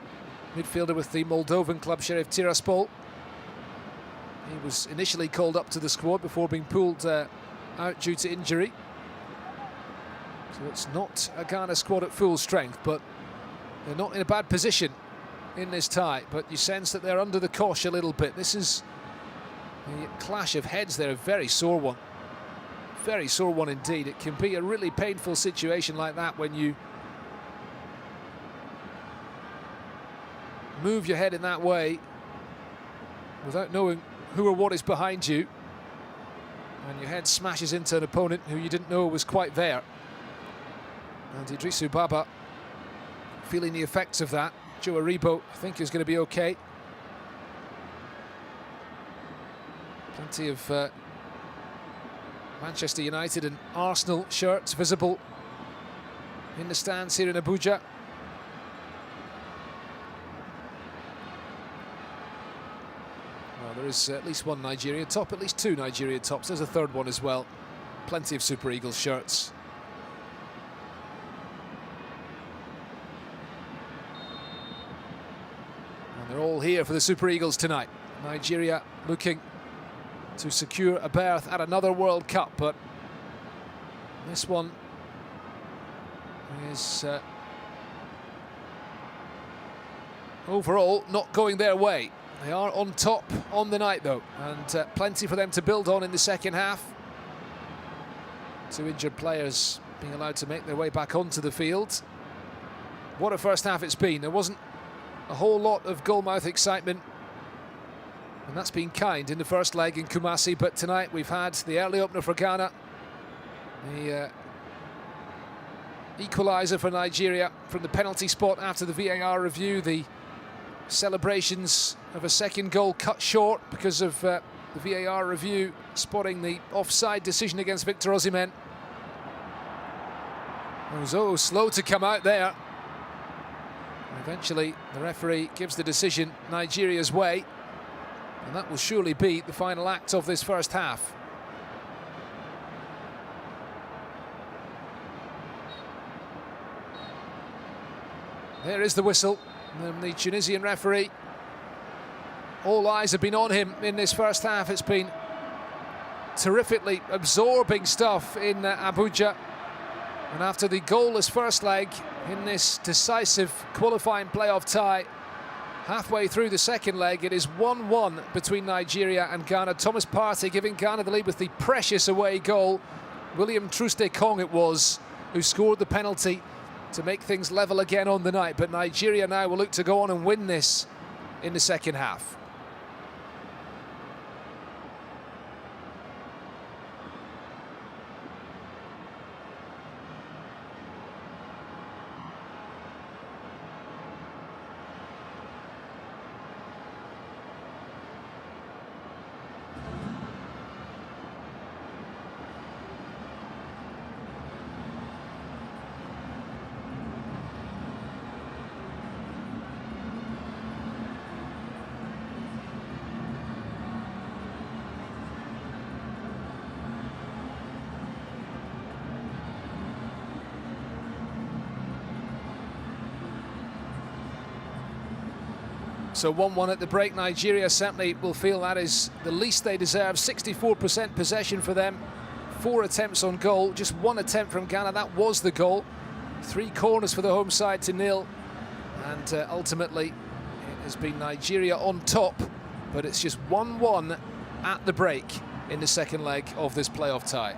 midfielder with the Moldovan club Sheriff Tiraspol. He was initially called up to the squad before being pulled out due to injury. So it's not a Ghana squad at full strength, but they're not in a bad position in this tie. But you sense that they're under the cosh a little bit. This is a clash of heads there, a very sore one. Very sore one indeed. It can be a really painful situation like that when you move your head in that way without knowing who or what is behind you, and your head smashes into an opponent who you didn't know was quite there. And Idrissou Baba feeling the effects of that. Joe Aribo, I think, is going to be okay. Plenty of Manchester United and Arsenal shirts visible in the stands here in Abuja. Well, there is at least one Nigeria top, at least two Nigeria tops. There's a third one as well. Plenty of Super Eagles shirts. And they're all here for the Super Eagles tonight. Nigeria looking to secure a berth at another World Cup, but this one is overall not going their way. They are on top on the night though, and plenty for them to build on in the second half. Two injured players being allowed to make their way back onto the field. What a first half it's been. There wasn't a whole lot of goalmouth excitement, and that's been kind in the first leg in Kumasi, but tonight we've had the early opener for Ghana, the equaliser for Nigeria from the penalty spot after the VAR review, the celebrations of a second goal cut short because of the VAR review spotting the offside decision against Victor Osimhen. Ozo slow to come out there. Eventually the referee gives the decision Nigeria's way, and that will surely be the final act of this first half. There is the whistle. And the Tunisian referee, all eyes have been on him in this first half. It's been terrifically absorbing stuff in Abuja. And after the goalless first leg in this decisive qualifying playoff tie, halfway through the second leg, it is 1-1 between Nigeria and Ghana. Thomas Partey giving Ghana the lead with the precious away goal. William Troost-Ekong it was who scored the penalty to make things level again on the night, but Nigeria now will look to go on and win this in the second half. So 1-1 at the break. Nigeria certainly will feel that is the least they deserve. 64% possession for them. 4 attempts on goal. Just 1 attempt from Ghana. That was the goal. 3 corners for the home side to nil. And ultimately, it has been Nigeria on top. But it's just 1-1 at the break in the second leg of this playoff tie.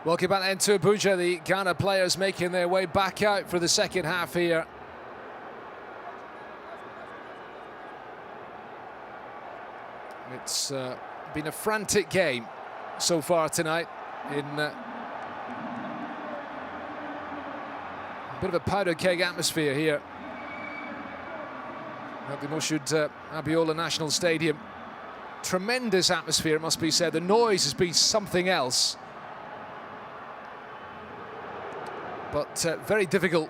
Welcome back then to Abuja. The Ghana players making their way back out for the second half here. It's been a frantic game so far tonight in a bit of a powder keg atmosphere here at the Moshood Abiola National Stadium. Tremendous atmosphere, it must be said. The noise has been something else. But very difficult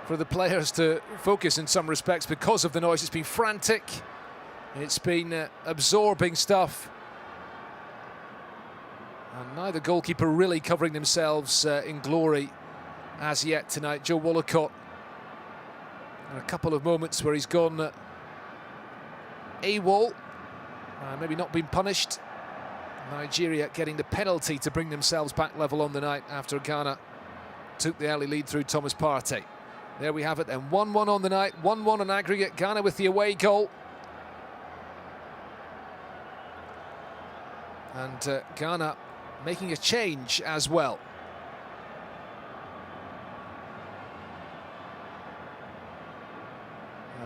for the players to focus in some respects because of the noise. It's been frantic, it's been absorbing stuff. And neither goalkeeper really covering themselves in glory as yet tonight. Joe Wollacott, and a couple of moments where he's gone AWOL, maybe not been punished. Nigeria getting the penalty to bring themselves back level on the night after Ghana took the early lead through Thomas Partey. There we have it then, 1-1 on the night, 1-1 on aggregate. Ghana with the away goal. And Ghana making a change as well.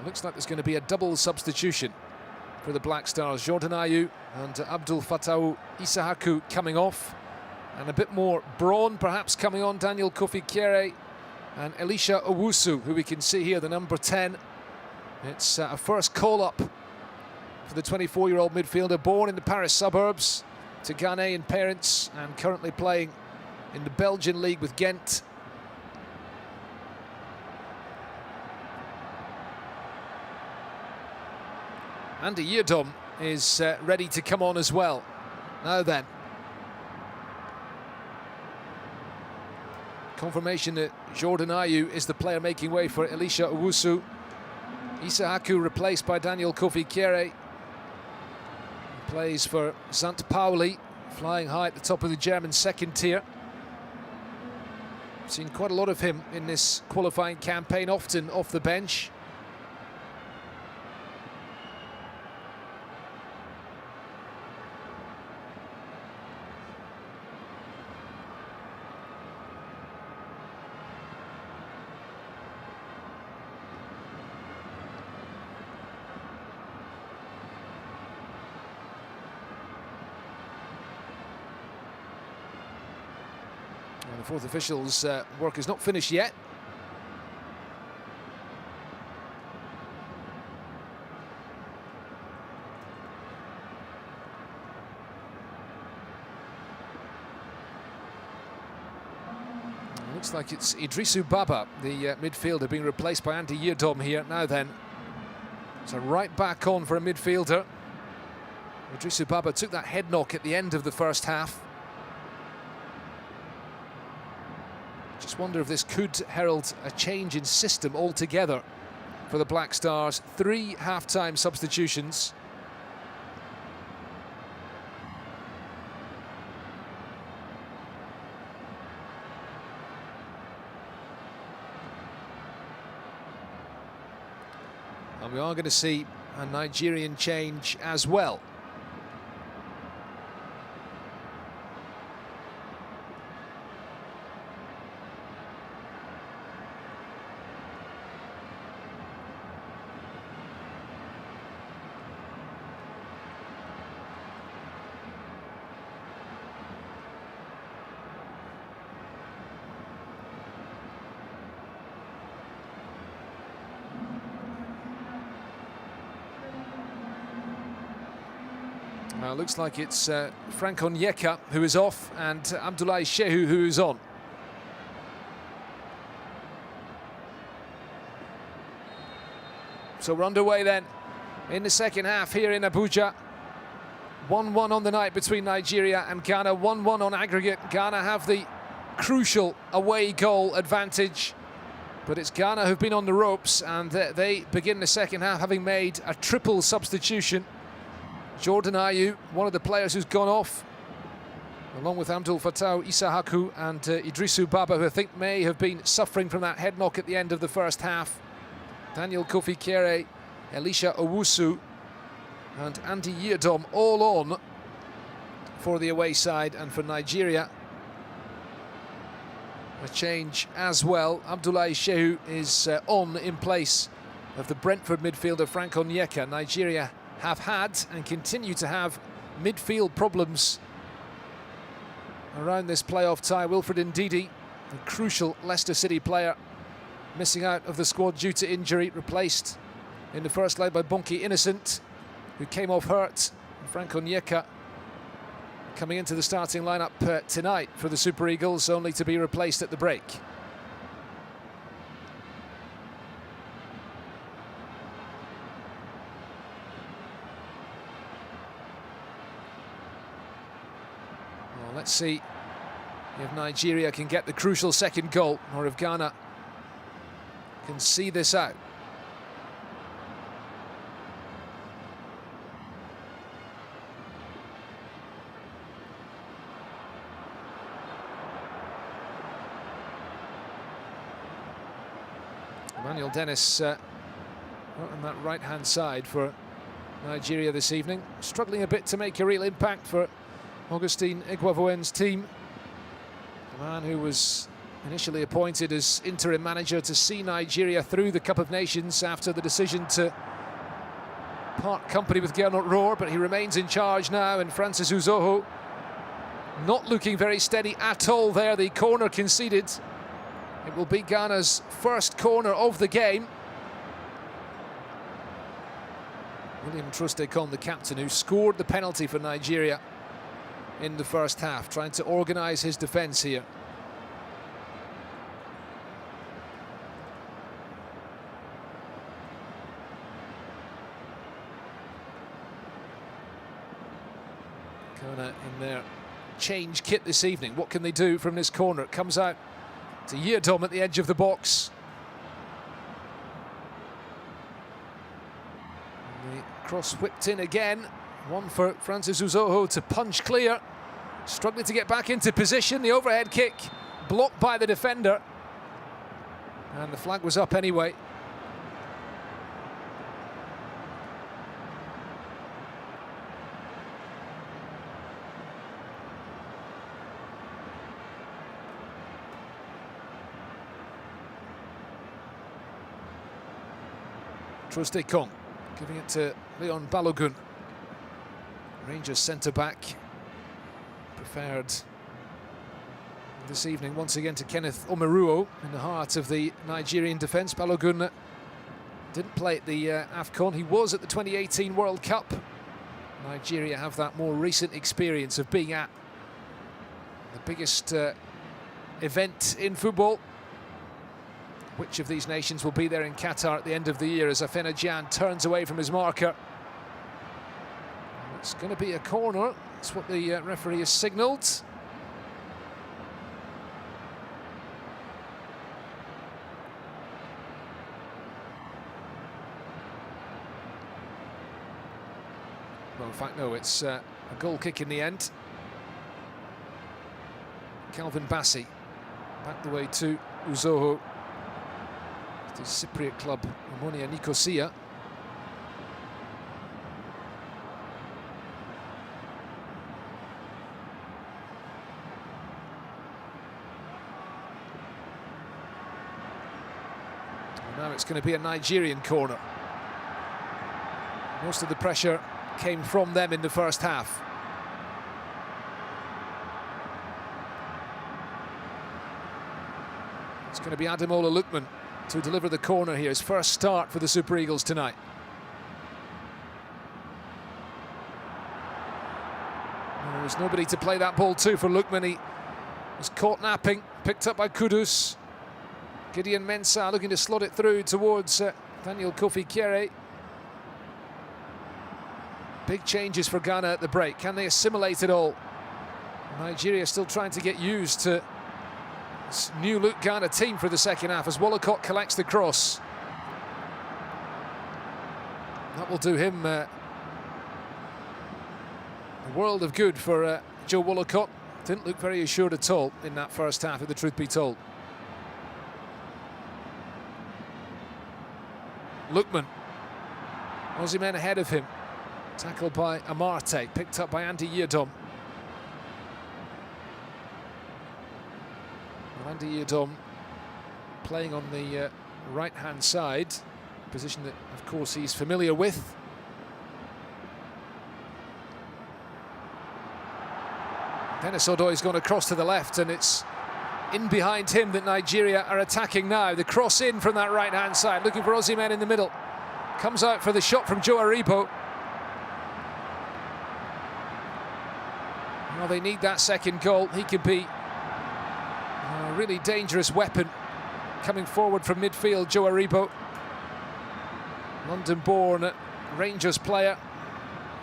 Looks like there's going to be a double substitution for the Black Stars. Jordan Ayew and Abdul Fattah Issahaku coming off. And a bit more brawn perhaps coming on. Daniel Kofi Kere and Elisha Owusu, who we can see here, the number 10. It's a first call-up for the 24-year-old midfielder, born in the Paris suburbs to Ghanaian parents and currently playing in the Belgian league with Ghent. Andy Yiadom is ready to come on as well. Now then, confirmation that Jordan Ayew is the player making way for Elisha Owusu. Issahaku replaced by Daniel Kofi Kere. Plays for St. Pauli, flying high at the top of the German second tier. Seen quite a lot of him in this qualifying campaign, often off the bench. And the fourth official's work is not finished yet. Looks like it's Idrisu Baba, the midfielder, being replaced by Andy Yiadom here. Now then, so right back on for a midfielder. Idrisu Baba took that head knock at the end of the first half. Just wonder if this could herald a change in system altogether for the Black Stars. 3 half-time substitutions. And we are going to see a Nigerian change as well. Looks like it's Frank Onyeka who is off and Abdoulaye Shehu who is on. So we're underway then in the second half here in Abuja. 1-1 on the night between Nigeria and Ghana. 1-1 on aggregate. Ghana have the crucial away goal advantage. But it's Ghana who've been on the ropes, and they begin the second half having made a triple substitution. Jordan Ayew, one of the players who's gone off, along with Abdul Fattah Issahaku and Idrisu Baba, who I think may have been suffering from that head knock at the end of the first half. Daniel Kofi Kere, Elisha Owusu and Andy Yiadom all on for the away side, and for Nigeria a change as well. Abdoulaye Shehu is on in place of the Brentford midfielder Frank Onyeka. Nigeria have had and continue to have midfield problems around this playoff tie. Wilfred Ndidi, the crucial Leicester City player, missing out of the squad due to injury, replaced in the first leg by Bonki Innocent, who came off hurt. Frank Onyeka coming into the starting lineup tonight for the Super Eagles, only to be replaced at the break. Well, let's see if Nigeria can get the crucial second goal, or if Ghana can see this out. Emmanuel Dennis on that right-hand side for Nigeria this evening, struggling a bit to make a real impact for Augustine Iguavoen's team. The man who was initially appointed as interim manager to see Nigeria through the Cup of Nations after the decision to part company with Gernot Rohr, but he remains in charge now, and Francis Uzoho not looking very steady at all there. The corner conceded. It will be Ghana's first corner of the game. William Trustekong, the captain, who scored the penalty for Nigeria in the first half, trying to organise his defence here. Ghana in their change kit this evening. What can they do from this corner? It comes out to Yiadom at the edge of the box. And the cross whipped in again. One for Francis Uzoho to punch clear. Struggling to get back into position. The overhead kick blocked by the defender. And the flag was up anyway. Trustekong giving it to Leon Balogun. Rangers centre-back, preferred this evening once again to Kenneth Omeruo in the heart of the Nigerian defence. Balogun didn't play at the AFCON. He was at the 2018 World Cup. Nigeria have that more recent experience of being at the biggest event in football. Which of these nations will be there in Qatar at the end of the year as Afena Gyan turns away from his marker? It's going to be a corner. That's what the referee has signalled. Well, in fact, no, it's a goal kick in the end. Calvin Bassey back the way to Uzoho. The Cypriot club, Omonia Nicosia. And now it's going to be a Nigerian corner. Most of the pressure came from them in the first half. It's going to be Ademola Lookman to deliver the corner here, his first start for the Super Eagles tonight. Well, there's nobody to play that ball to for Lookman. He was caught napping, picked up by Kudus. Gideon Mensah looking to slot it through towards Daniel Kofi Kere. Big changes for Ghana at the break. Can they assimilate it all? Nigeria still trying to get used to this new look Ghana team for the second half as Wollacott collects the cross. That will do him a world of good for Joe Wollacott. Didn't look very assured at all in that first half, if the truth be told. Lookman, Aussie men ahead of him. Tackled by Amarte, picked up by Andy Yiadom. Andy Yedom playing on the right-hand side, a position that, of course, he's familiar with. Dennis Odoi's gone across to the left, and it's in behind him that Nigeria are attacking now. The cross in from that right-hand side, looking for Osimhen in the middle. Comes out for the shot from Joe Aribo. Well, they need that second goal. He could be a really dangerous weapon coming forward from midfield, Joe Aribo. London-born Rangers player.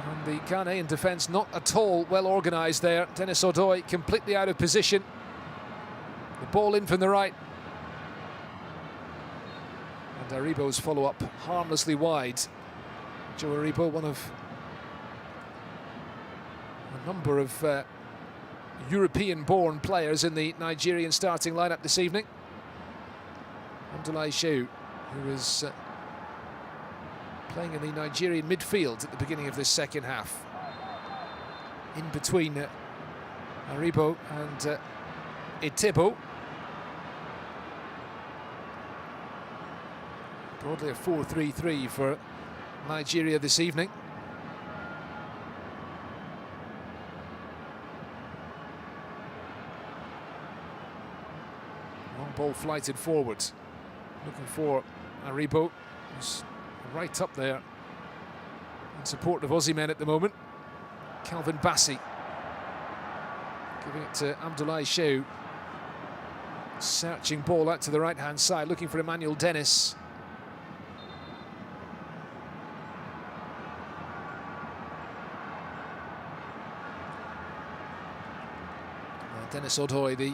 And the Ghanaian defence not at all well organised there. Dennis Odoi completely out of position. The ball in from the right. And Aribo's follow-up harmlessly wide. Joe Aribo, one of a number of European-born players in the Nigerian starting lineup this evening. Abdoulaye Shehu, who was playing in the Nigerian midfield at the beginning of this second half. In between Aribo and Etebo. Broadly a 4-3-3 for Nigeria this evening. Long ball flighted forward. Looking for Aribo, who's right up there in support of Osimhen at the moment. Calvin Bassey giving it to Abdoulaye Shehu. Searching ball out to the right-hand side, looking for Emmanuel Dennis. Dennis Odoi, the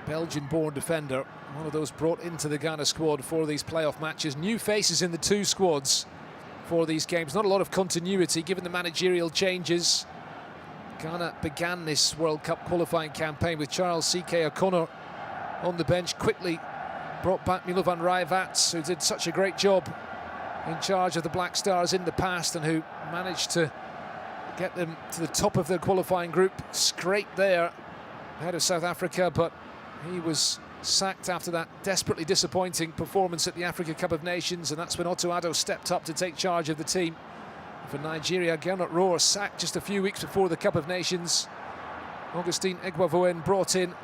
Belgian-born defender, one of those brought into the Ghana squad for these playoff matches. New faces in the two squads for these games. Not a lot of continuity given the managerial changes. Ghana began this World Cup qualifying campaign with Charles C.K. O'Connor on the bench. Quickly brought back Milovan Rajavac, who did such a great job in charge of the Black Stars in the past and who managed to get them to the top of their qualifying group. Scraped there ahead of South Africa, but he was sacked after that desperately disappointing performance at the Africa Cup of Nations, and that's when Otto Addo stepped up to take charge of the team. For Nigeria, Gernot Rohr sacked just a few weeks before the Cup of Nations. Augustine Egwavoen brought in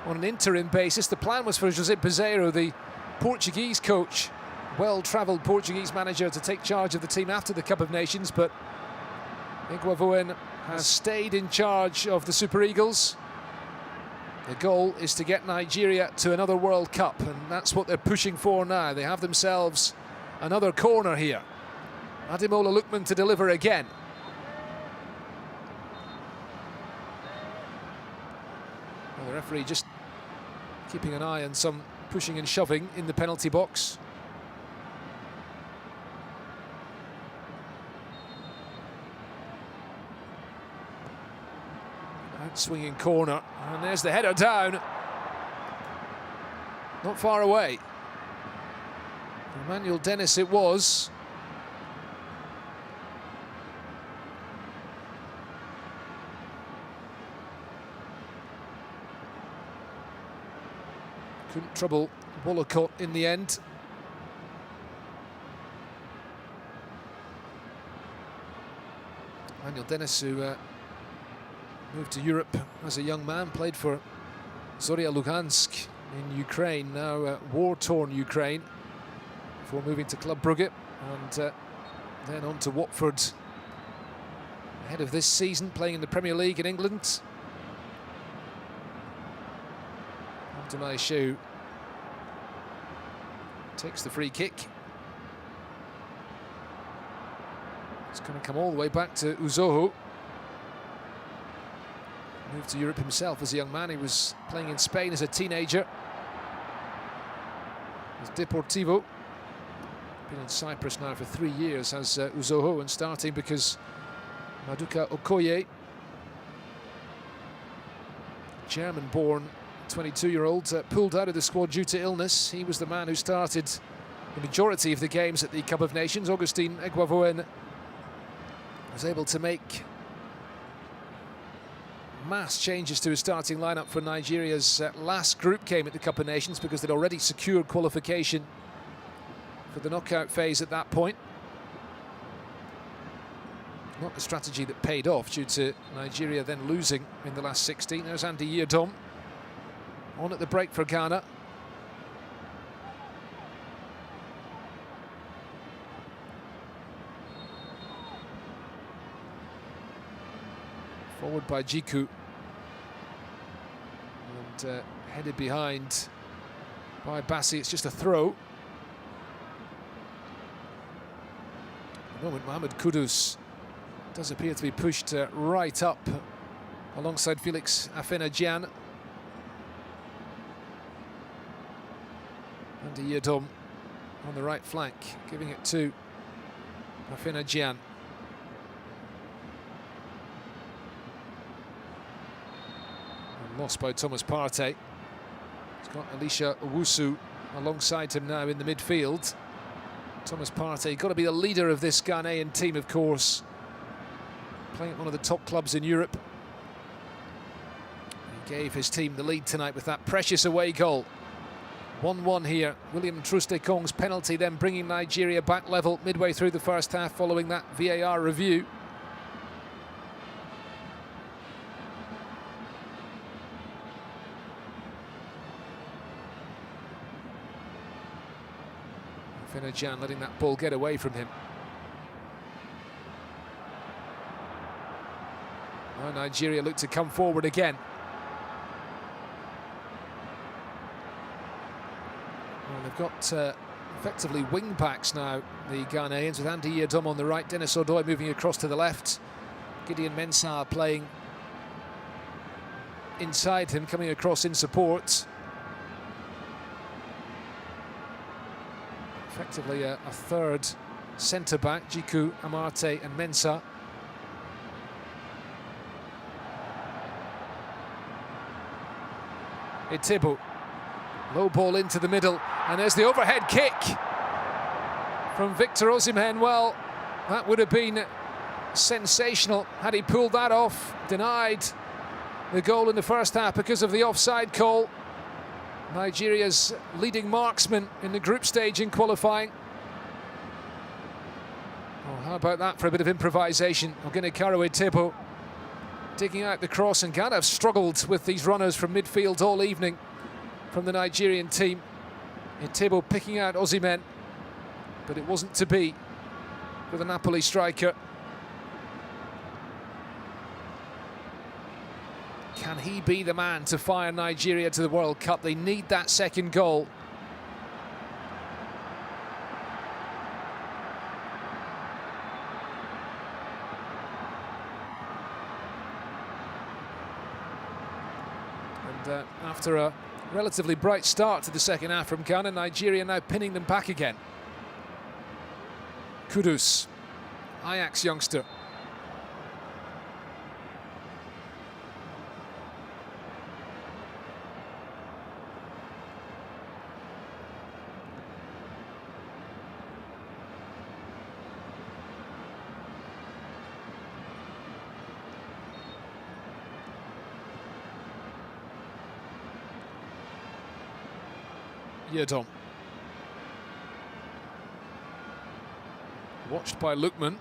on an interim basis. The plan was for José Peseiro, the Portuguese coach, well-travelled Portuguese manager, to take charge of the team after the Cup of Nations, but Egwavoen has stayed in charge of the Super Eagles. The goal is to get Nigeria to another World Cup, and that's what they're pushing for now. They have themselves another corner here. Ademola Lookman to deliver again. Well, the referee just keeping an eye on some pushing and shoving in the penalty box. Swinging corner, and there's the header down. Not far away. Emmanuel Dennis it was. Couldn't trouble Wollacott in the end. Emmanuel Dennis, who moved to Europe as a young man, played for Zorya Luhansk in Ukraine, now war-torn Ukraine, before moving to Club Brugge, and then on to Watford ahead of this season, playing in the Premier League in England. Abdoulaye Shehu takes the free kick. It's going to come all the way back to Uzoho. Moved to Europe himself as a young man. He was playing in Spain as a teenager. With Deportivo. Been in Cyprus now for 3 years as Uzoho, and starting because Maduka Okoye, German-born 22-year-old, pulled out of the squad due to illness. He was the man who started the majority of the games at the Cup of Nations. Augustine Egwavoen was able to make mass changes to his starting lineup for Nigeria's last group game at the Cup of Nations, because they'd already secured qualification for the knockout phase at that point. Not the strategy that paid off due to Nigeria then losing in the last 16. There's Andy Yiadom on at the break for Ghana. Forward by Jiku. And headed behind by Bassi. It's just a throw. At the moment, Mohamed Kudus does appear to be pushed right up alongside Felix Afena-Gyan. Andy Yiadom on the right flank, giving it to Afena-Gyan. Lost by Thomas Partey. He's got Elisha Owusu alongside him now in the midfield. Thomas Partey, got to be the leader of this Ghanaian team, of course. Playing at one of the top clubs in Europe. He gave his team the lead tonight with that precious away goal. 1-1 here. William Troost-Ekong's penalty then bringing Nigeria back level midway through the first half following that VAR review. Afena-Gyan letting that ball get away from him. Now Nigeria look to come forward again. Well, they've got effectively wing backs now, the Ghanaians, with Andy Yiadom on the right, Dennis Odoi moving across to the left, Gideon Mensah playing inside him, coming across in support. Effectively a third centre-back, Jiku, Amarte and Mensah. Etibu, low ball into the middle, and there's the overhead kick from Victor Osimhen. Well, that would have been sensational had he pulled that off. Denied the goal in the first half because of the offside call. Nigeria's leading marksman in the group stage in qualifying. Oh, how about that for a bit of improvisation? Ogenekaro Etibu digging out the cross, and Ghana have struggled with these runners from midfield all evening from the Nigerian team. Etibu picking out Osimhen, but it wasn't to be for the Napoli striker. Can he be the man to fire Nigeria to the World Cup? They need that second goal. And after a relatively bright start to the second half from Ghana, Nigeria now pinning them back again. Kudus, Ajax youngster. Yiadom. Watched by Lookman.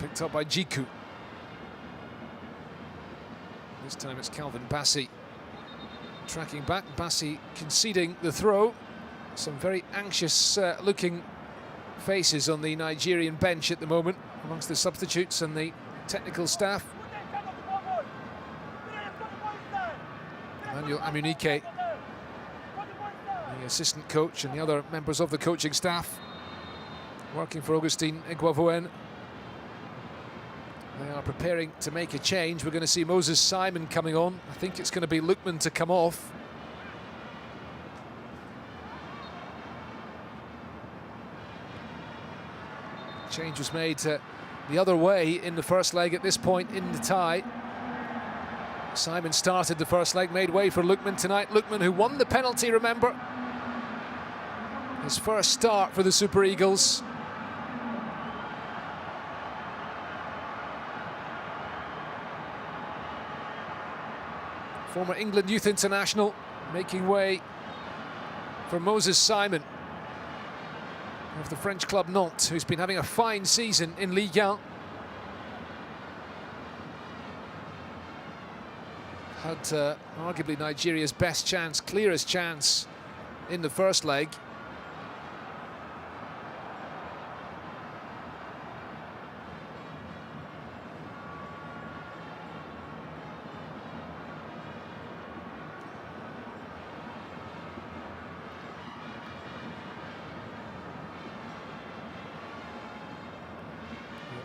Picked up by Jiku. This time it's Calvin Bassi tracking back. Bassi conceding the throw. Some very anxious looking faces on the Nigerian bench at the moment amongst the substitutes and the technical staff. Emmanuel Amunike, the assistant coach, and the other members of the coaching staff working for Augustine Iguavoen. They are preparing to make a change. We're going to see Moses Simon coming on. I think it's going to be Lookman to come off. Change was made the other way in the first leg at this point in the tie. Simon started the first leg, made way for Lookman tonight. Lookman, who won the penalty, remember. His first start for the Super Eagles. former England youth international, making way for Moses Simon of the French club Nantes, who's been having a fine season in Ligue 1. Had arguably Nigeria's best chance, clearest chance in the first leg.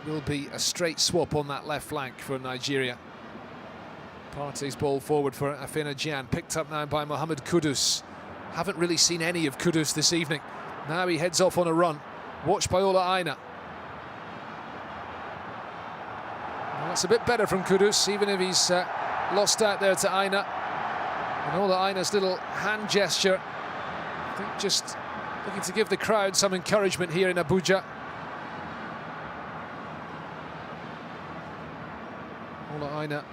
It will be a straight swap on that left flank for Nigeria. Partey's ball forward for Afena-Gyan, picked up now by Mohamed Kudus. Haven't really seen any of Kudus this evening. Now he heads off on a run, watched by Ola Aina. Well, that's a bit better from Kudus, even if he's lost out there to Aina. And Ola Aina's little hand gesture, I think just looking to give the crowd some encouragement here in Abuja. Ola Aina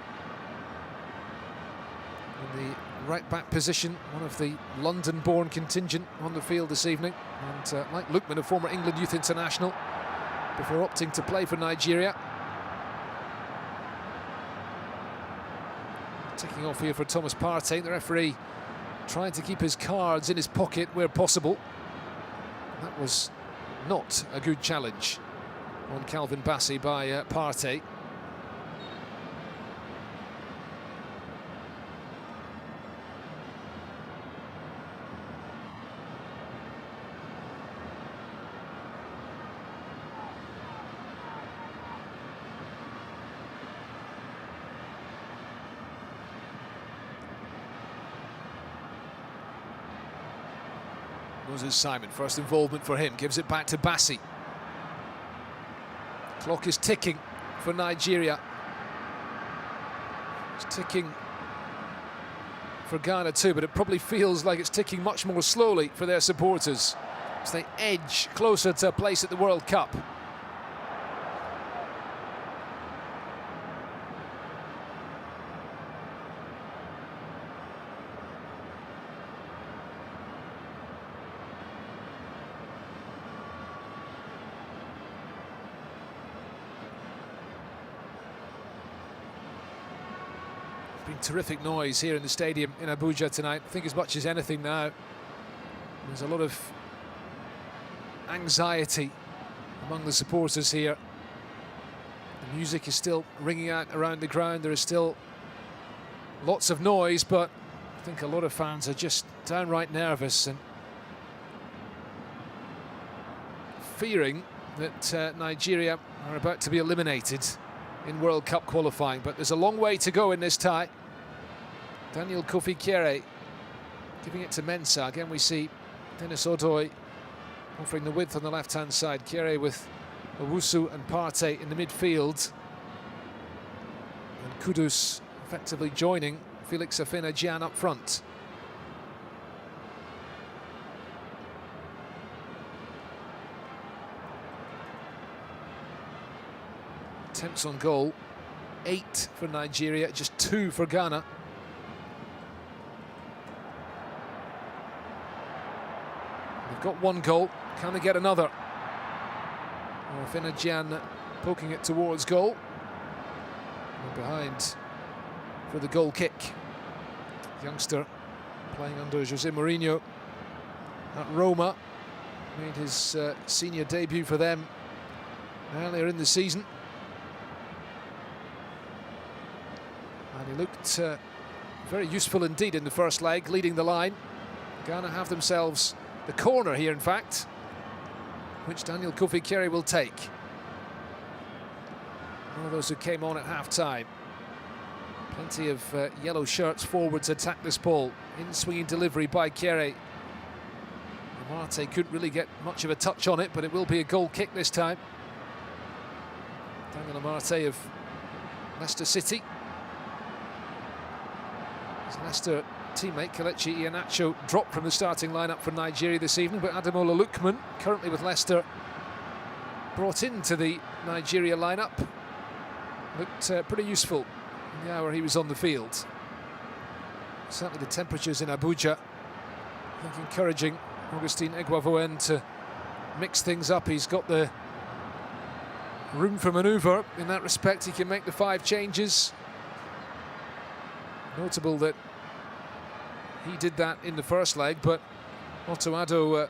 in the right-back position, one of the London-born contingent on the field this evening. And like Lookman, a former England youth international, before opting to play for Nigeria. Taking off here for Thomas Partey, the referee trying to keep his cards in his pocket where possible. That was not a good challenge on Calvin Bassey by Partey. Moses Simon, first involvement for him, gives it back to Bassey. Clock is ticking for Nigeria. It's ticking for Ghana too, but it probably feels like it's ticking much more slowly for their supporters as they edge closer to a place at the World Cup. Been terrific noise here in the stadium in Abuja tonight. I think as much as anything now, there's a lot of anxiety among the supporters here. The music is still ringing out around the ground. There is still lots of noise, but I think a lot of fans are just downright nervous and fearing that Nigeria are about to be eliminated in World Cup qualifying. But there's a long way to go in this tie. Daniel Kofi Kyereh giving it to Mensah. Again, we see Dennis Odoi offering the width on the left-hand side. Kyereh with Owusu and Partey in the midfield. And Kudus effectively joining Felix Afena-Gyan up front. Attempts on goal, 8 for Nigeria, just 2 for Ghana. They've got 1 goal, can they get another? Afena-Gyan poking it towards goal. And behind for the goal kick. Youngster playing under Jose Mourinho at Roma. Made his senior debut for them earlier in the season. And he looked very useful indeed in the first leg, leading the line. Ghana have themselves the corner here, in fact, which Daniel Kofi Kyereh will take. One of those who came on at half-time. Plenty of yellow shirts forward to attack this ball. In-swinging delivery by Kyereh. Marte couldn't really get much of a touch on it, but it will be a goal kick this time. Daniel Marte of Leicester City. His Leicester teammate Kelechi Iheanacho dropped from the starting lineup for Nigeria this evening, but Ademola Lookman, currently with Leicester, brought into the Nigeria lineup. Looked pretty useful in the hour he was on the field. certainly the temperatures in Abuja, I think encouraging Augustin Eguavoen to mix things up. He's got the room for manoeuvre in that respect. He can make the 5 changes. Notable that he did that in the first leg, but Otto Addo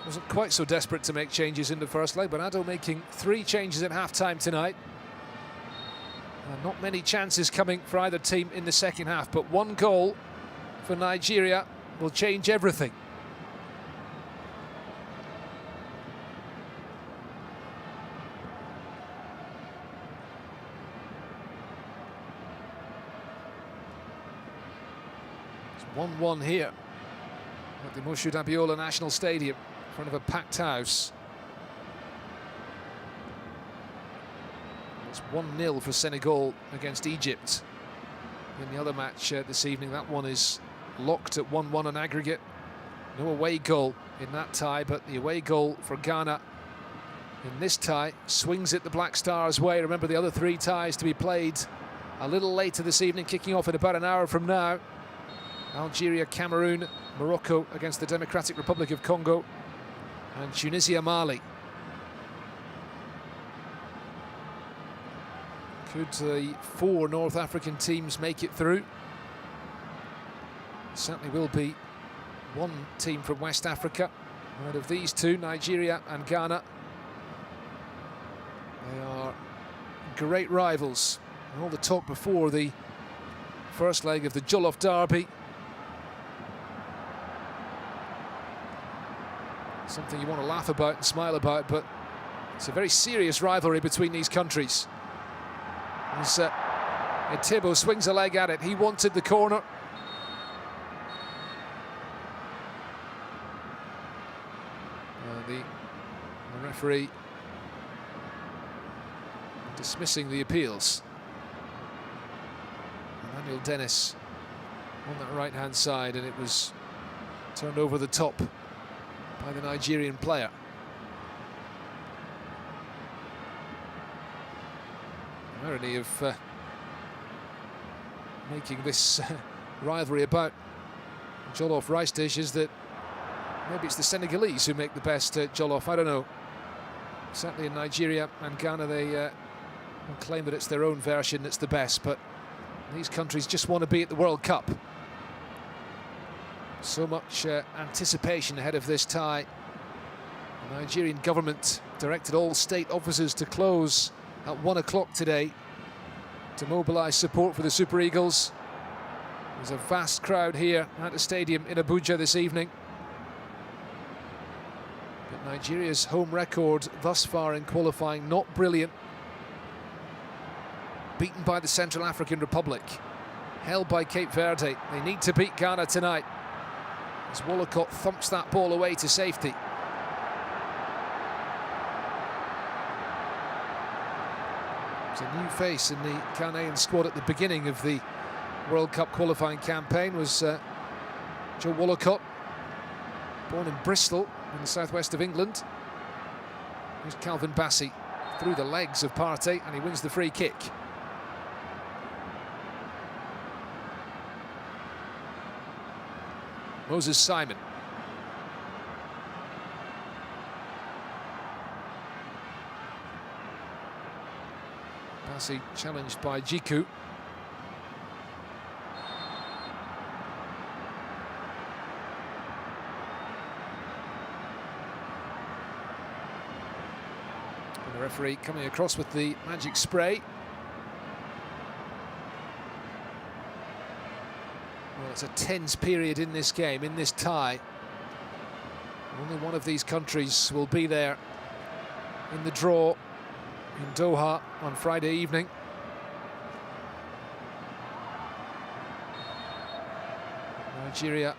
wasn't quite so desperate to make changes in the first leg, but Addo making 3 changes at half-time tonight. Not many chances coming for either team in the second half, but 1 goal for Nigeria will change everything. It's 1-1 here at the Moshood Abiola National Stadium in front of a packed house. It's 1-0 for Senegal against Egypt. In the other match this evening, that one is locked at 1-1 on aggregate. No away goal in that tie, but the away goal for Ghana in this tie swings it the Black Stars' way. Remember the other 3 ties to be played a little later this evening, kicking off in about an hour from now. Algeria, Cameroon, Morocco against the Democratic Republic of Congo, and Tunisia, Mali. Could the 4 North African teams make it through? Certainly will be 1 team from West Africa. Out of these 2, Nigeria and Ghana, they are great rivals. And all the talk before the first leg of the Jollof Derby. Something you want to laugh about and smile about, but it's a very serious rivalry between these countries. As Etebo swings a leg at it, he wanted the corner. The referee dismissing the appeals. Emmanuel Dennis on that right-hand side, and it was turned over the top by the Nigerian player. The irony of making this rivalry about jollof rice dish is that maybe it's the Senegalese who make the best jollof, I don't know. Certainly in Nigeria and Ghana they will claim that it's their own version that's the best, but these countries just want to be at the World Cup. So much anticipation ahead of this tie. The Nigerian government directed all state officers to close at 1 o'clock today to mobilise support for the Super Eagles. There's a vast crowd here at the stadium in Abuja this evening. But Nigeria's home record thus far in qualifying, not brilliant. Beaten by the Central African Republic, held by Cape Verde. They need to beat Ghana tonight, as Wollacott thumps that ball away to safety. There's a new face in the Ghanaian squad at the beginning of the World Cup qualifying campaign was Joe Wollacott, born in Bristol in the southwest of England. Here's Calvin Bassey through the legs of Partey, and he wins the free kick. Moses Simon. Bassey challenged by Jiku. And the referee coming across with the magic spray. Well, it's a tense period in this game, in this tie. Only one of these countries will be there in the draw in Doha on Friday evening. Nigeria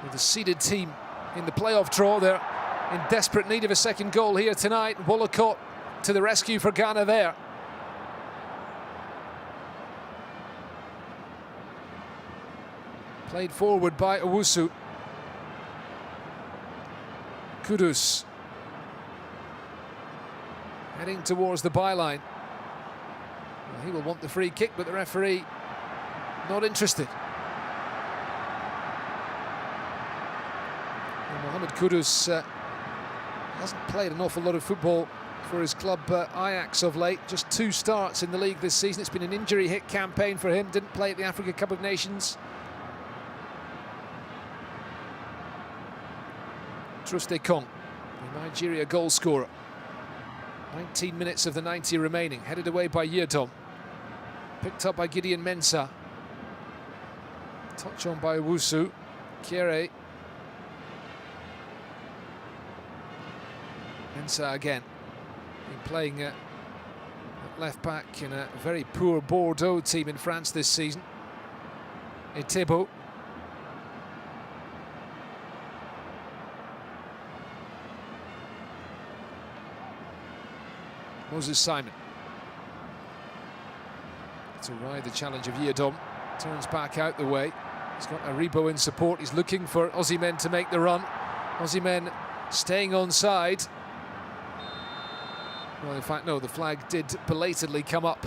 with a seeded team in the playoff draw. They're in desperate need of a second goal here tonight. Wollacott to the rescue for Ghana there. Played forward by Owusu. Kudus heading towards the byline. Well, he will want the free kick, but the referee not interested. Mohamed Kudus hasn't played an awful lot of football for his club Ajax of late. Just 2 starts in the league this season. It's been an injury-hit campaign for him. Didn't play at the Africa Cup of Nations. Trustekong, the Nigeria goal scorer. 19 minutes of the 90 remaining. Headed away by Yedom. Picked up by Gideon Mensah. Touch on by Owusu. Kere. Mensah again. Been playing at left back in a very poor Bordeaux team in France this season. Etebo. Moses Simon. To ride the challenge of Yedom. Turns back out the way. He's got Aribo in support. He's looking for Osimhen to make the run. Osimhen staying onside. Well, in fact, no, the flag did belatedly come up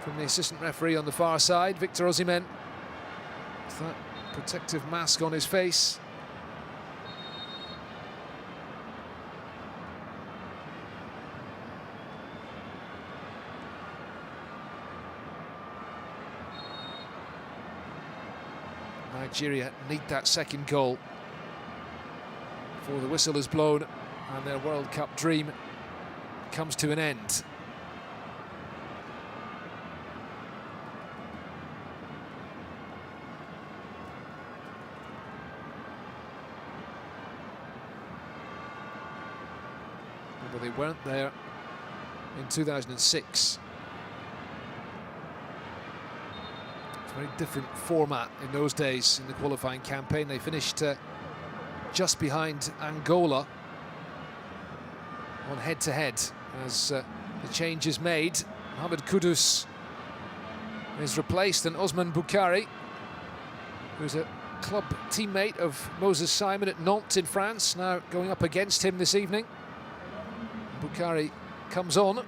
from the assistant referee on the far side. Victor Osimhen with that protective mask on his face. Nigeria need that second goal before the whistle is blown and their World Cup dream comes to an end. But they weren't there in 2006. Very different format in those days in the qualifying campaign. They finished just behind Angola on head-to-head as the change is made. Mohamed Kudus is replaced, and Osman Boukari, who's a club teammate of Moses Simon at Nantes in France, now going up against him this evening. Boukari comes on.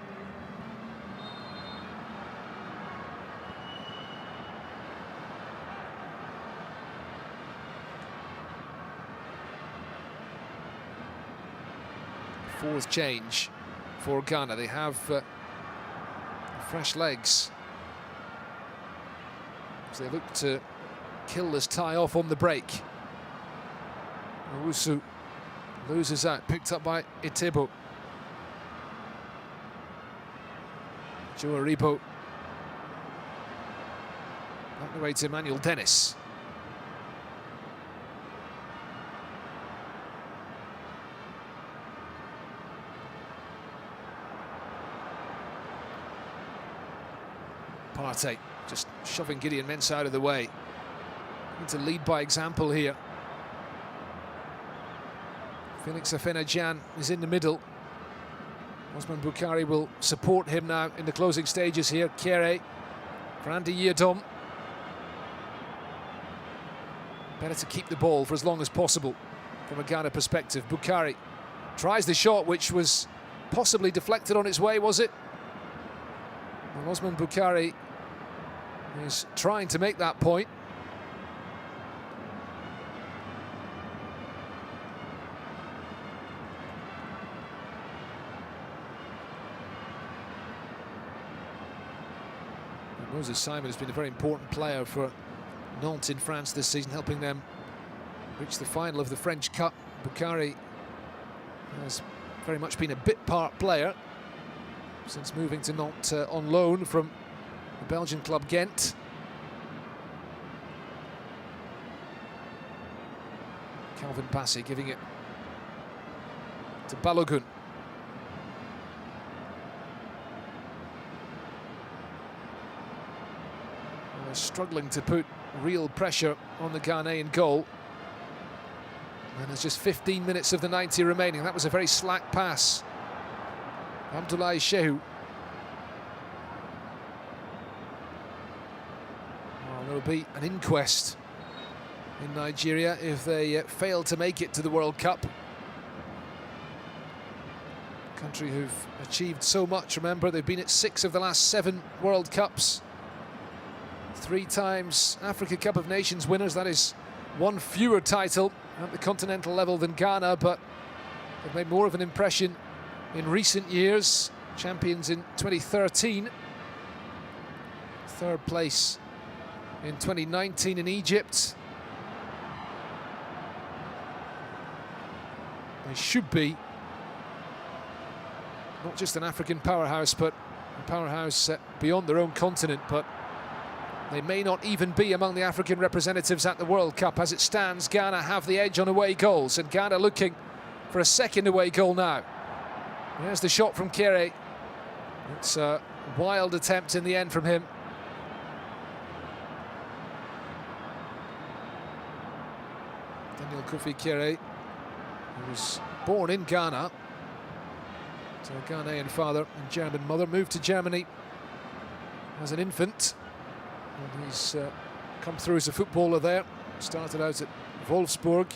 Fourth change for Ghana. They have fresh legs as they look to kill this tie off on the break. Owusu loses out, picked up by Etebo. Joe Aribo back the way to Emmanuel Dennis. Partey just shoving Gideon Mensah out of the way. Need to lead by example here. Felix Afena-Gyan is in the middle. Osman Boukari will support him now in the closing stages here. Kere for Andy Yedom. Better to keep the ball for as long as possible from a Ghana perspective. Boukari tries the shot, which was possibly deflected on its way, was it? Well, Osman Boukari is trying to make that point. And Moses Simon has been a very important player for Nantes in France this season, helping them reach the final of the French Cup. Boukari has very much been a bit part player since moving to Nantes on loan from the Belgian club Ghent. Calvin Bassey giving it to Balogun. They're struggling to put real pressure on the Ghanaian goal. And there's just 15 minutes of the 90 remaining. That was a very slack pass. Abdoulaye Shehu. Well, there'll be an inquest in Nigeria if they fail to make it to the World Cup. A country who've achieved so much. Remember, they've been at 6 of the last 7 World Cups. 3 times Africa Cup of Nations winners. That is one fewer title at the continental level than Ghana, but they've made more of an impression in recent years. Champions in 2013, third place in 2019 in Egypt. They should be not just an African powerhouse, but a powerhouse beyond their own continent, but they may not even be among the African representatives at the World Cup. As it stands, Ghana have the edge on away goals, and Ghana looking for a second away goal now. There's the shot from Kere. It's a wild attempt in the end from him. Daniel Kofi Kere, who was born in Ghana, to a Ghanaian father and German mother, moved to Germany as an infant. And he's come through as a footballer there. Started out at Wolfsburg,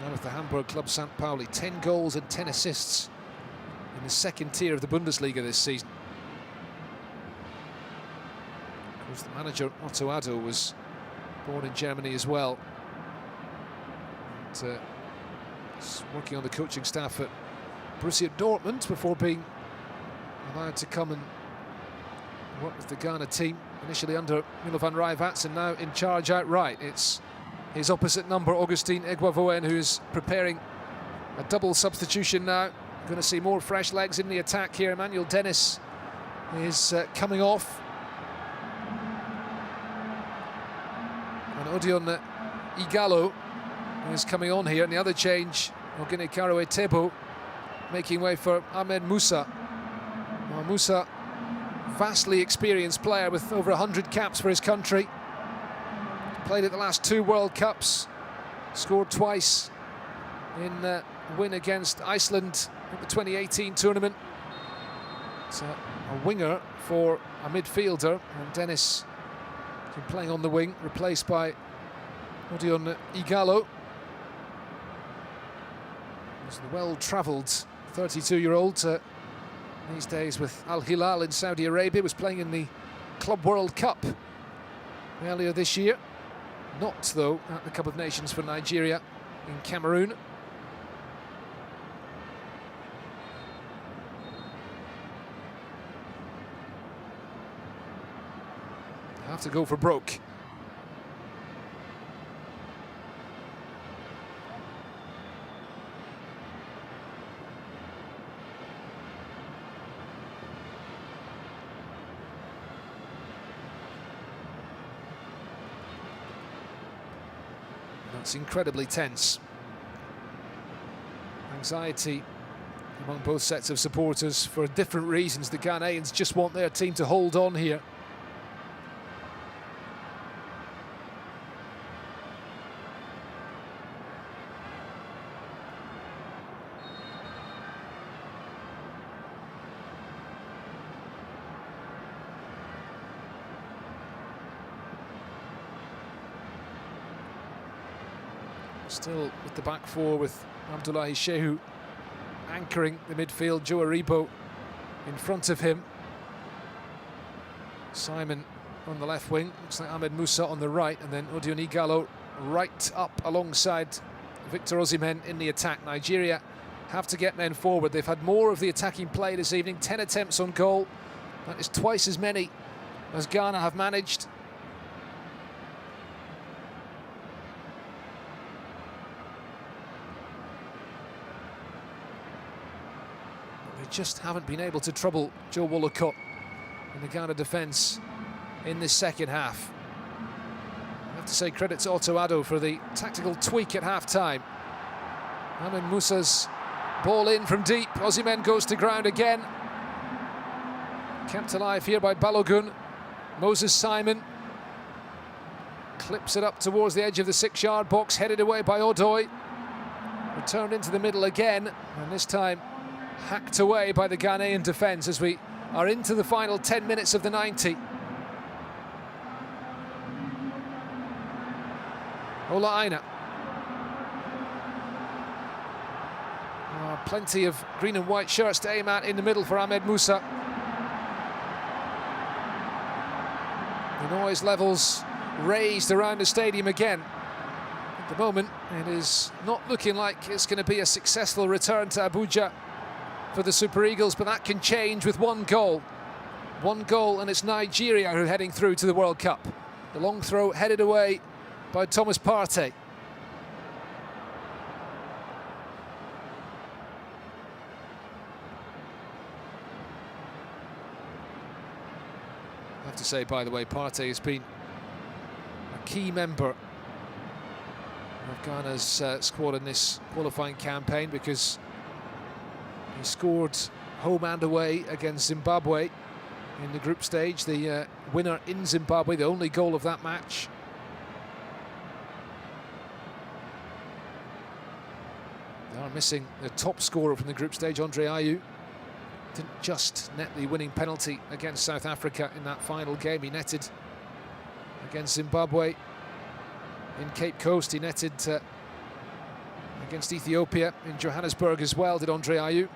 now with the Hamburg club St. Pauli. 10 goals and 10 assists in the second tier of the Bundesliga this season. Of course, the manager, Otto Addo, was born in Germany as well. And he's working on the coaching staff at Borussia Dortmund before being allowed to come and work with the Ghana team, initially under Milovan Rajvac and now in charge outright. It's his opposite number, Augustin Eguavoen, who is preparing a double substitution now. Going to see more fresh legs in the attack here. Emmanuel Dennis is coming off. And Odion Igalo is coming on here. And the other change, Ogene Karoe Tebo making way for Ahmed Musa. Well, Musa, vastly experienced player with over 100 caps for his country. Played at the last 2 World Cups, scored twice in a win against Iceland at the 2018 tournament. It's a winger for a midfielder, and Dennis has been playing on the wing, replaced by Odion Igalo. He's the well-travelled 32-year-old these days with Al Hilal in Saudi Arabia, was playing in the Club World Cup earlier this year. Not, though, at the Cup of Nations for Nigeria in Cameroon. Have to go for broke. That's incredibly tense. Anxiety among both sets of supporters for different reasons. The Ghanaians just want their team to hold on here. Still with the back four, with Abdullahi Shehu anchoring the midfield, Joe Aribo in front of him. Simon on the left wing, looks like Ahmed Musa on the right, and then Odion Igalo right up alongside Victor Osimhen in the attack. Nigeria have to get men forward. They've had more of the attacking play this evening, 10 attempts on goal. That is twice as many as Ghana have managed. Just haven't been able to trouble Joe Wollacott in the Ghana defence in this second half. I have to say credit to Otto Addo for the tactical tweak at half-time. Ahmed Musa's ball in from deep. Osimhen goes to ground again. Kept alive here by Balogun. Moses Simon clips it up towards the edge of the 6-yard box, headed away by Odoi. Returned into the middle again, and this time hacked away by the Ghanaian defence as we are into the final 10 minutes of the 90. Ola Aina. Plenty of green and white shirts to aim at in the middle for Ahmed Musa. The noise levels raised around the stadium again At the moment, it is not looking like it's going to be a successful return to Abuja for the Super Eagles, but that can change with one goal. One goal, and it's Nigeria who are heading through to the World Cup. The long throw headed away by Thomas Partey. I have to say, by the way, Partey has been a key member of Ghana's squad in this qualifying campaign, because he scored home and away against Zimbabwe in the group stage, the winner in Zimbabwe, the only goal of that match. They are missing the top scorer from the group stage, Andre Ayew. Didn't just net the winning penalty against South Africa in that final game. He netted against Zimbabwe in Cape Coast. He netted against Ethiopia in Johannesburg as well, did Andre Ayew.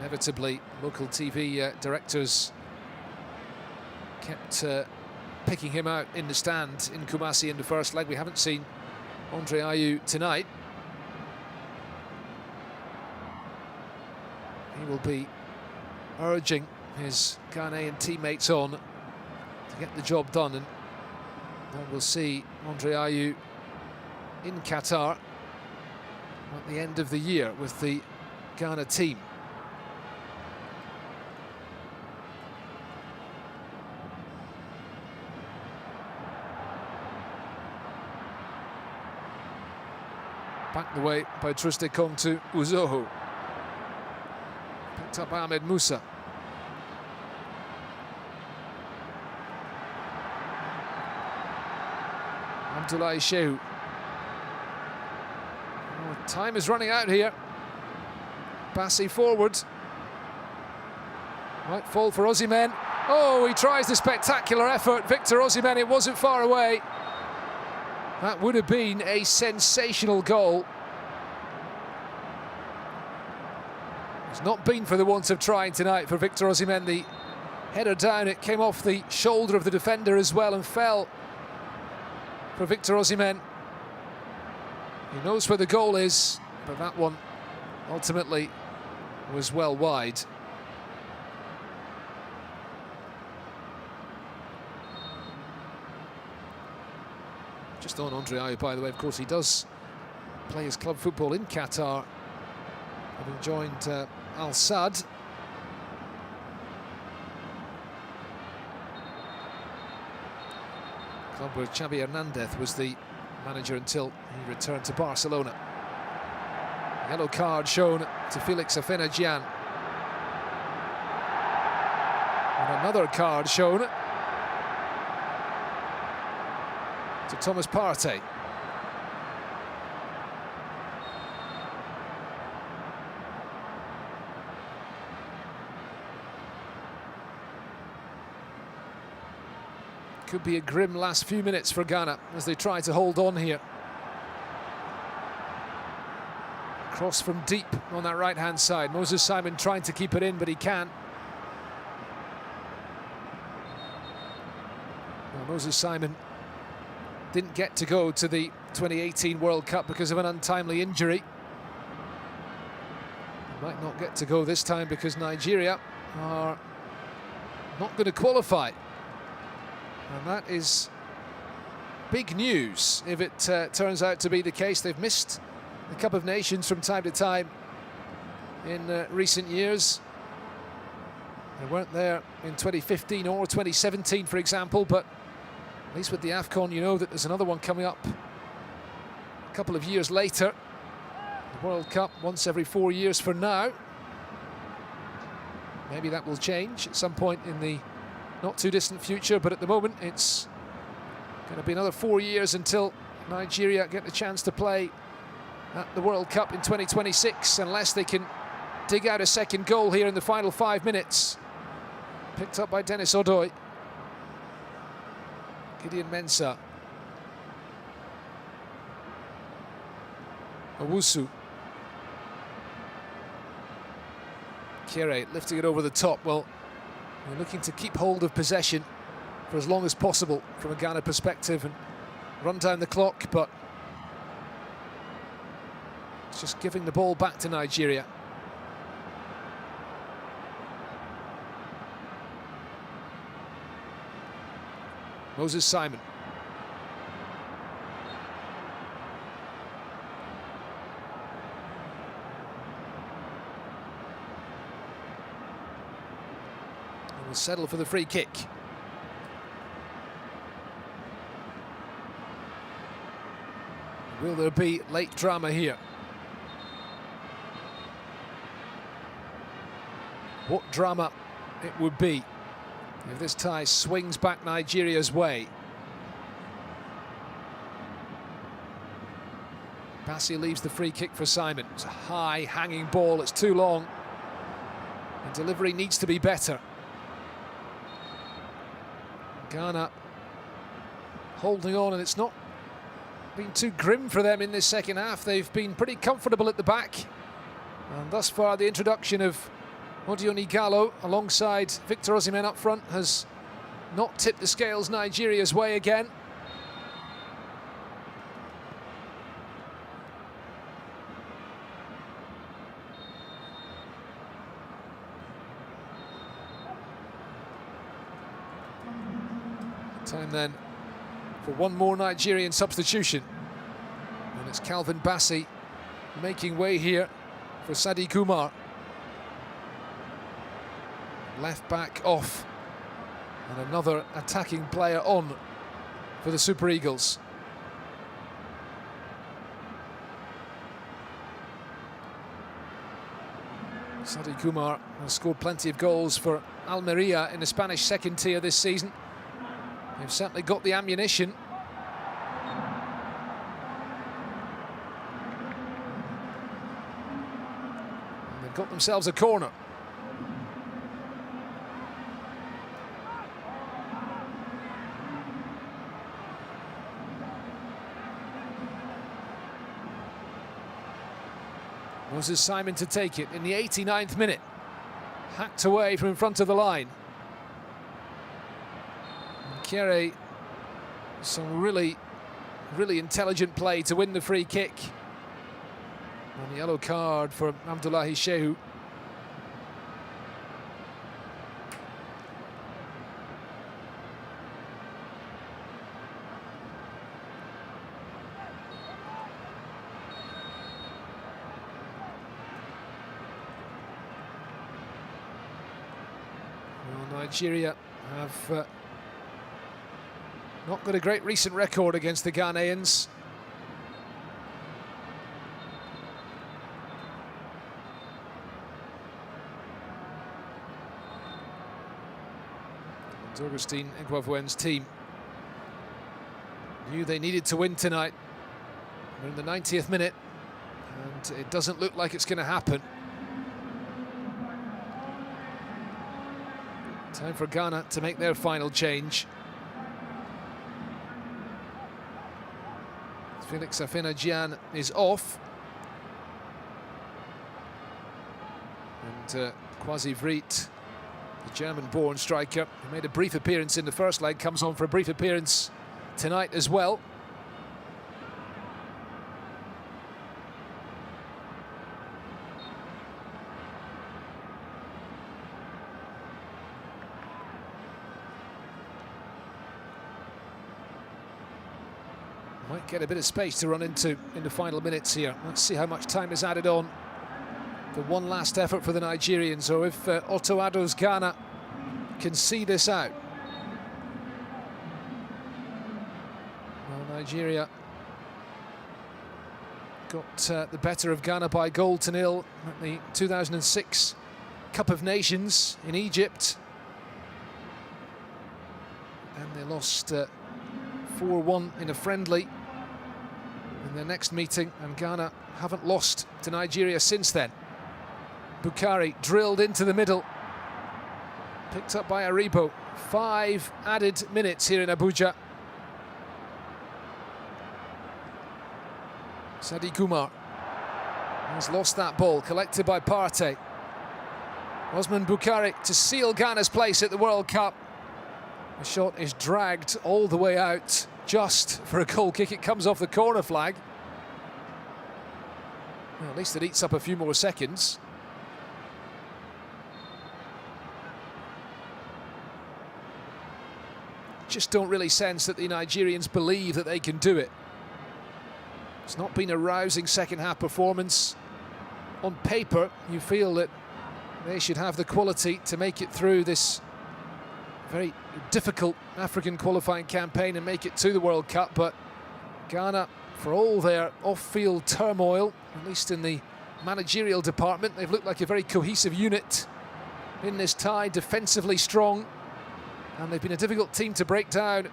Inevitably, local TV directors kept picking him out in the stand in Kumasi in the first leg. We haven't seen Andre Ayew tonight. He will be urging his Ghanaian teammates on to get the job done, and we'll see Andre Ayew in Qatar at the end of the year with the Ghana team. Backed away by Trustekong to Uzoho. Picked up by Ahmed Musa. Abdullahi Shehu. Oh, time is running out here. Bassi forward. Might fall for Osimhen. Oh, he tries the spectacular effort. Victor Osimhen, it wasn't far away. That would have been a sensational goal. It's not been for the want of trying tonight for Victor Osimhen. The header down, it came off the shoulder of the defender as well and fell for Victor Osimhen. He knows where the goal is, but that one ultimately was well wide. Just on Andre Ayew, by the way, of course, he does play his club football in Qatar, having joined Al Sadd. Club where Xavi Hernandez was the manager until he returned to Barcelona. Yellow card shown to Felix Afena-Gyan. And another card shown to Thomas Partey. Could be a grim last few minutes for Ghana as they try to hold on here. Cross from deep on that right-hand side. Moses Simon trying to keep it in, but he can't. Well, Moses Simon didn't get to go to the 2018 World Cup because of an untimely injury. He might not get to go this time because Nigeria are not going to qualify. And that is big news if it turns out to be the case. They've missed the Cup of Nations from time to time in recent years. They weren't there in 2015 or 2017, for example, but at least with the AFCON, you know that there's another one coming up a couple of years later. The World Cup once every 4 years for now. Maybe that will change at some point in the not too distant future, but at the moment it's going to be another 4 years until Nigeria get the chance to play at the World Cup in 2026, unless they can dig out a second goal here in the final 5 minutes. Picked up by Dennis Odoi. Gideon Mensah. Owusu. Kere lifting it over the top. Well, they're looking to keep hold of possession for as long as possible from a Ghana perspective and run down the clock, but it's just giving the ball back to Nigeria. Moses Simon. And will settle for the free kick. Will there be late drama here? What drama it would be if this tie swings back Nigeria's way. Bassi leaves the free kick for Simon. It's a high hanging ball, it's too long. The delivery needs to be better. Ghana holding on, and it's not been too grim for them in this second half. They've been pretty comfortable at the back. And thus far the introduction of Odion Ighalo alongside Victor Osimhen up front has not tipped the scales Nigeria's way again. Time then for one more Nigerian substitution. And it's Calvin Bassi making way here for Sadiq Umar. Left back off, and another attacking player on for the Super Eagles. Sadiq Umar has scored plenty of goals for Almeria in the Spanish second tier this season. They've certainly got the ammunition. And they've got themselves a corner. Moses Simon to take it in the 89th minute. Hacked away from in front of the line. Kere, some really intelligent play to win the free kick. And the yellow card for Abdullahi Shehu. Well, Nigeria have not got a great recent record against the Ghanaians. And Augustine Iguavuen's team knew they needed to win tonight. We're in the 90th minute, and it doesn't look like it's going to happen. Time for Ghana to make their final change. Felix Afena-Gyan is off. And Kwasi Vrit, the German-born striker, who made a brief appearance in the first leg, comes on for a brief appearance tonight as well. Might get a bit of space to run into in the final minutes here. Let's see how much time is added on for one last effort for the Nigerians, or if Otto Addo's Ghana can see this out. Well, Nigeria got the better of Ghana by 0-0 at the 2006 Cup of Nations in Egypt. And they lost 4-1 in a friendly in their next meeting, and Ghana haven't lost to Nigeria since then. Bukhari drilled into the middle, picked up by Aribo. 5 added minutes here in Abuja. Sadiq Umar has lost that ball, collected by Partey. Osman Bukhari to seal Ghana's place at the World Cup. The shot is dragged all the way out just for a goal kick. It comes off the corner flag. Well, at least it eats up a few more seconds. Just don't really sense that the Nigerians believe that they can do it. It's not been a rousing second half performance. On paper, you feel that they should have the quality to make it through this very difficult African qualifying campaign and make it to the World Cup, but Ghana, for all their off-field turmoil, at least in the managerial department, they've looked like a very cohesive unit in this tie, defensively strong, and they've been a difficult team to break down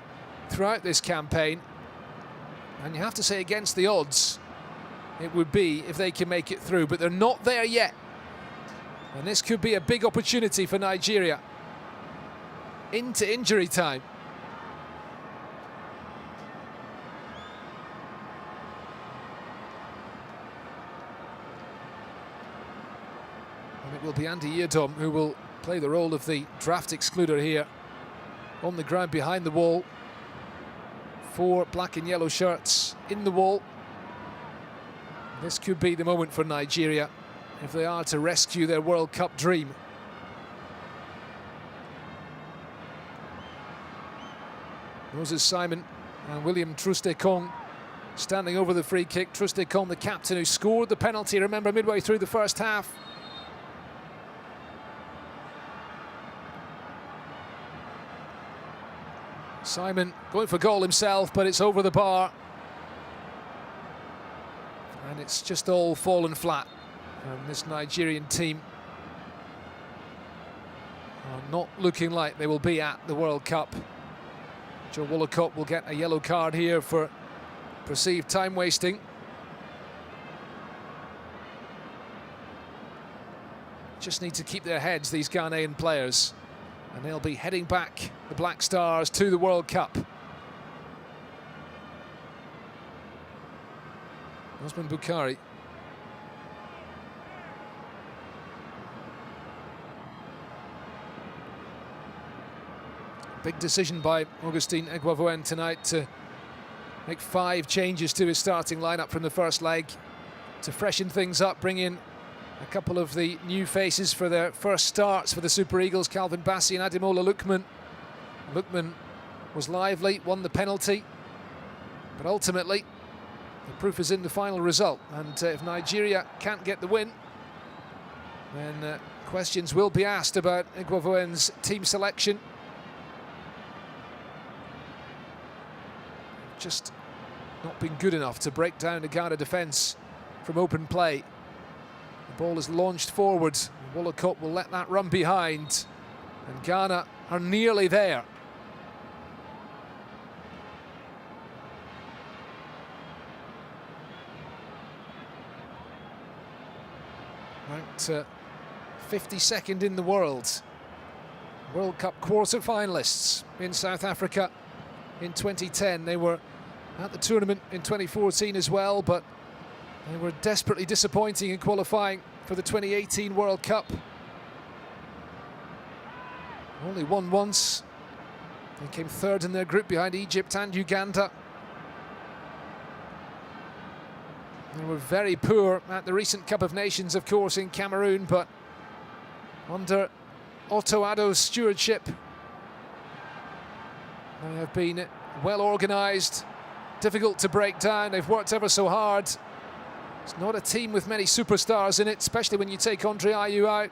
throughout this campaign. And you have to say, against the odds, it would be if they can make it through, but they're not there yet. And this could be a big opportunity for Nigeria into injury time. And it will be Andy Yiadom who will play the role of the draft excluder here on the ground behind the wall. 4 black and yellow shirts in the wall. This could be the moment for Nigeria if they are to rescue their World Cup dream. Moses Simon and William Troost-Ekong standing over the free kick. Troost-Ekong, the captain who scored the penalty, remember, midway through the first half. Simon going for goal himself, but it's over the bar. And it's just all fallen flat. And this Nigerian team are not looking like they will be at the World Cup. Joe Wollacott will get a yellow card here for perceived time wasting. Just need to keep their heads, these Ghanaian players, and they'll be heading back, the Black Stars, to the World Cup. Osman Bukhari. Big decision by Augustin Eguavoen tonight to make 5 changes to his starting lineup from the first leg to freshen things up, bring in a couple of the new faces for their first starts for the Super Eagles, Calvin Bassey and Ademola Lookman. Lookman was lively, won the penalty, but ultimately the proof is in the final result. And if Nigeria can't get the win, then questions will be asked about Eguavoen's team selection. Just not been good enough to break down the Ghana defence from open play. The ball is launched forward. Wollacott will let that run behind, and Ghana are nearly there. Ranked 52nd in the world. World Cup quarter-finalists in South Africa in 2010. They were at the tournament in 2014 as well, but they were desperately disappointing in qualifying for the 2018 World Cup. Only won once. They came 3rd in their group behind Egypt and Uganda. They were very poor at the recent Cup of Nations, of course, in Cameroon, but under Otto Addo's stewardship, they have been well organised, difficult to break down. They've worked ever so hard. It's not a team with many superstars in it, especially when you take Andre Ayew out.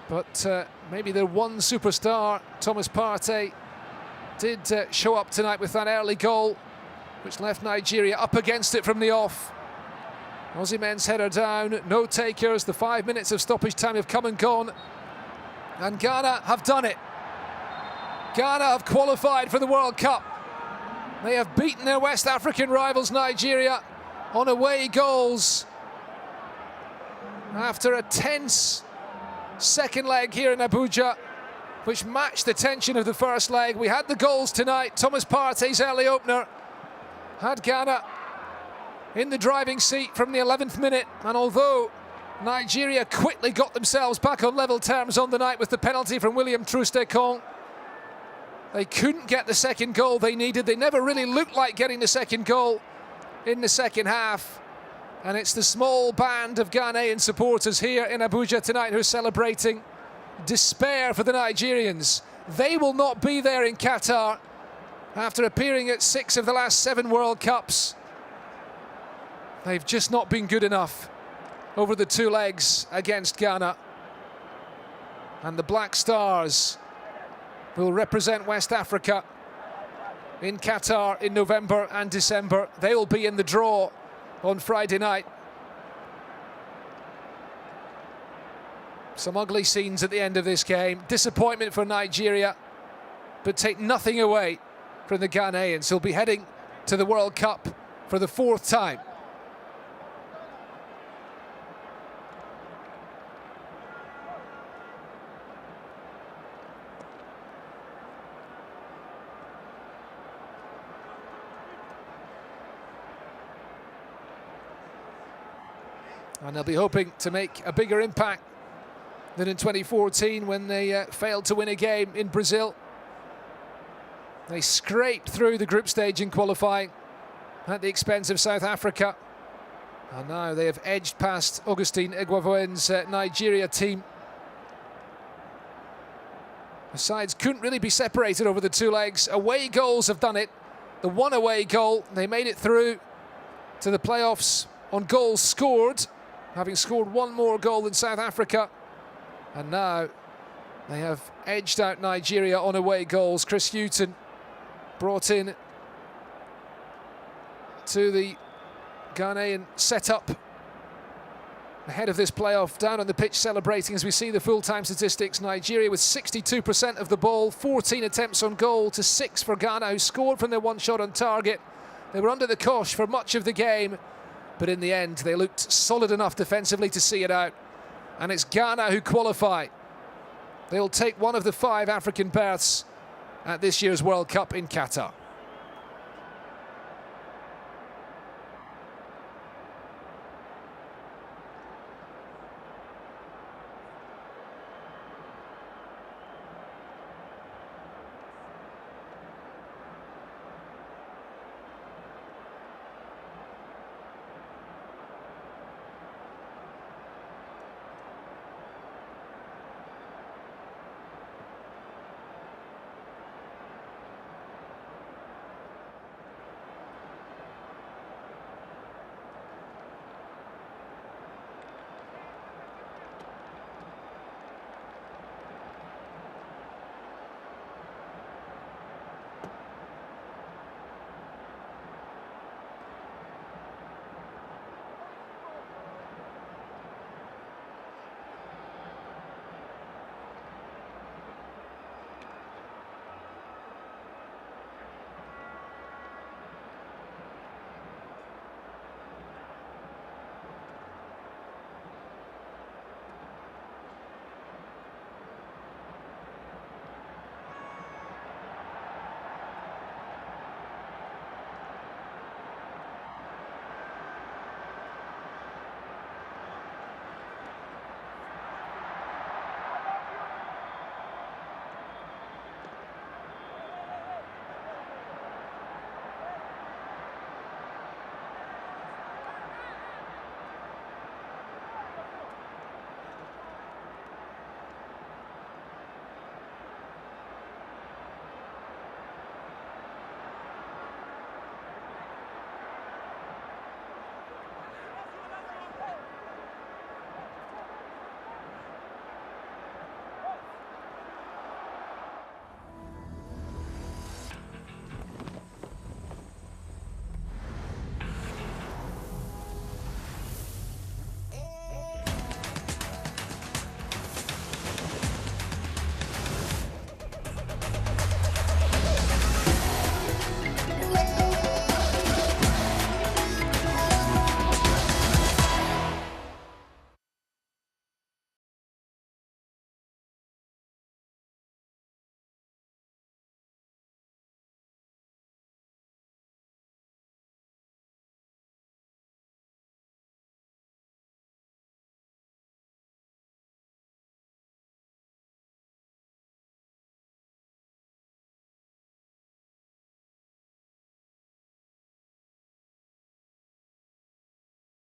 But maybe their one superstar, Thomas Partey, did show up tonight with that early goal, which left Nigeria up against it from the off. Osimhen's header down, no takers. The 5 minutes of stoppage time have come and gone, and Ghana have done it. Ghana have qualified for the World Cup. They have beaten their West African rivals Nigeria on away goals after a tense second leg here in Abuja, which matched the tension of the first leg. We had the goals tonight. Thomas Partey's early opener had Ghana in the driving seat from the 11th minute, and although Nigeria quickly got themselves back on level terms on the night with the penalty from William Troost-Ekong, They couldn't get the second goal they needed. They never really looked like getting the second goal in the second half. And it's the small band of Ghanaian supporters here in Abuja tonight who are celebrating. Despair for the Nigerians. They will not be there in Qatar after appearing at 6 of the last 7 World Cups. They've just not been good enough over the 2 legs against Ghana. And the Black Stars will represent West Africa in Qatar in November and December. They will be in the draw on Friday night. Some ugly scenes at the end of this game. Disappointment for Nigeria, but take nothing away from the Ghanaians who'll be heading to the World Cup for the 4th time. And they'll be hoping to make a bigger impact than in 2014 when they failed to win a game in Brazil. They scraped through the group stage in qualifying at the expense of South Africa. And now they have edged past Augustine Iguavoen's Nigeria team. The sides couldn't really be separated over the 2 legs. Away goals have done it. The 1 away goal, they made it through to the playoffs on goals scored, having scored 1 more goal than South Africa. And now they have edged out Nigeria on away goals. Chris Hughton brought in to the Ghanaian setup ahead of this playoff, down on the pitch celebrating as we see the full-time statistics. Nigeria with 62% of the ball, 14 attempts on goal to 6 for Ghana, who scored from their 1 shot on target. They were under the cosh for much of the game, but in the end they looked solid enough defensively to see it out. And it's Ghana who qualify. They'll take one of the 5 African berths at this year's World Cup in Qatar.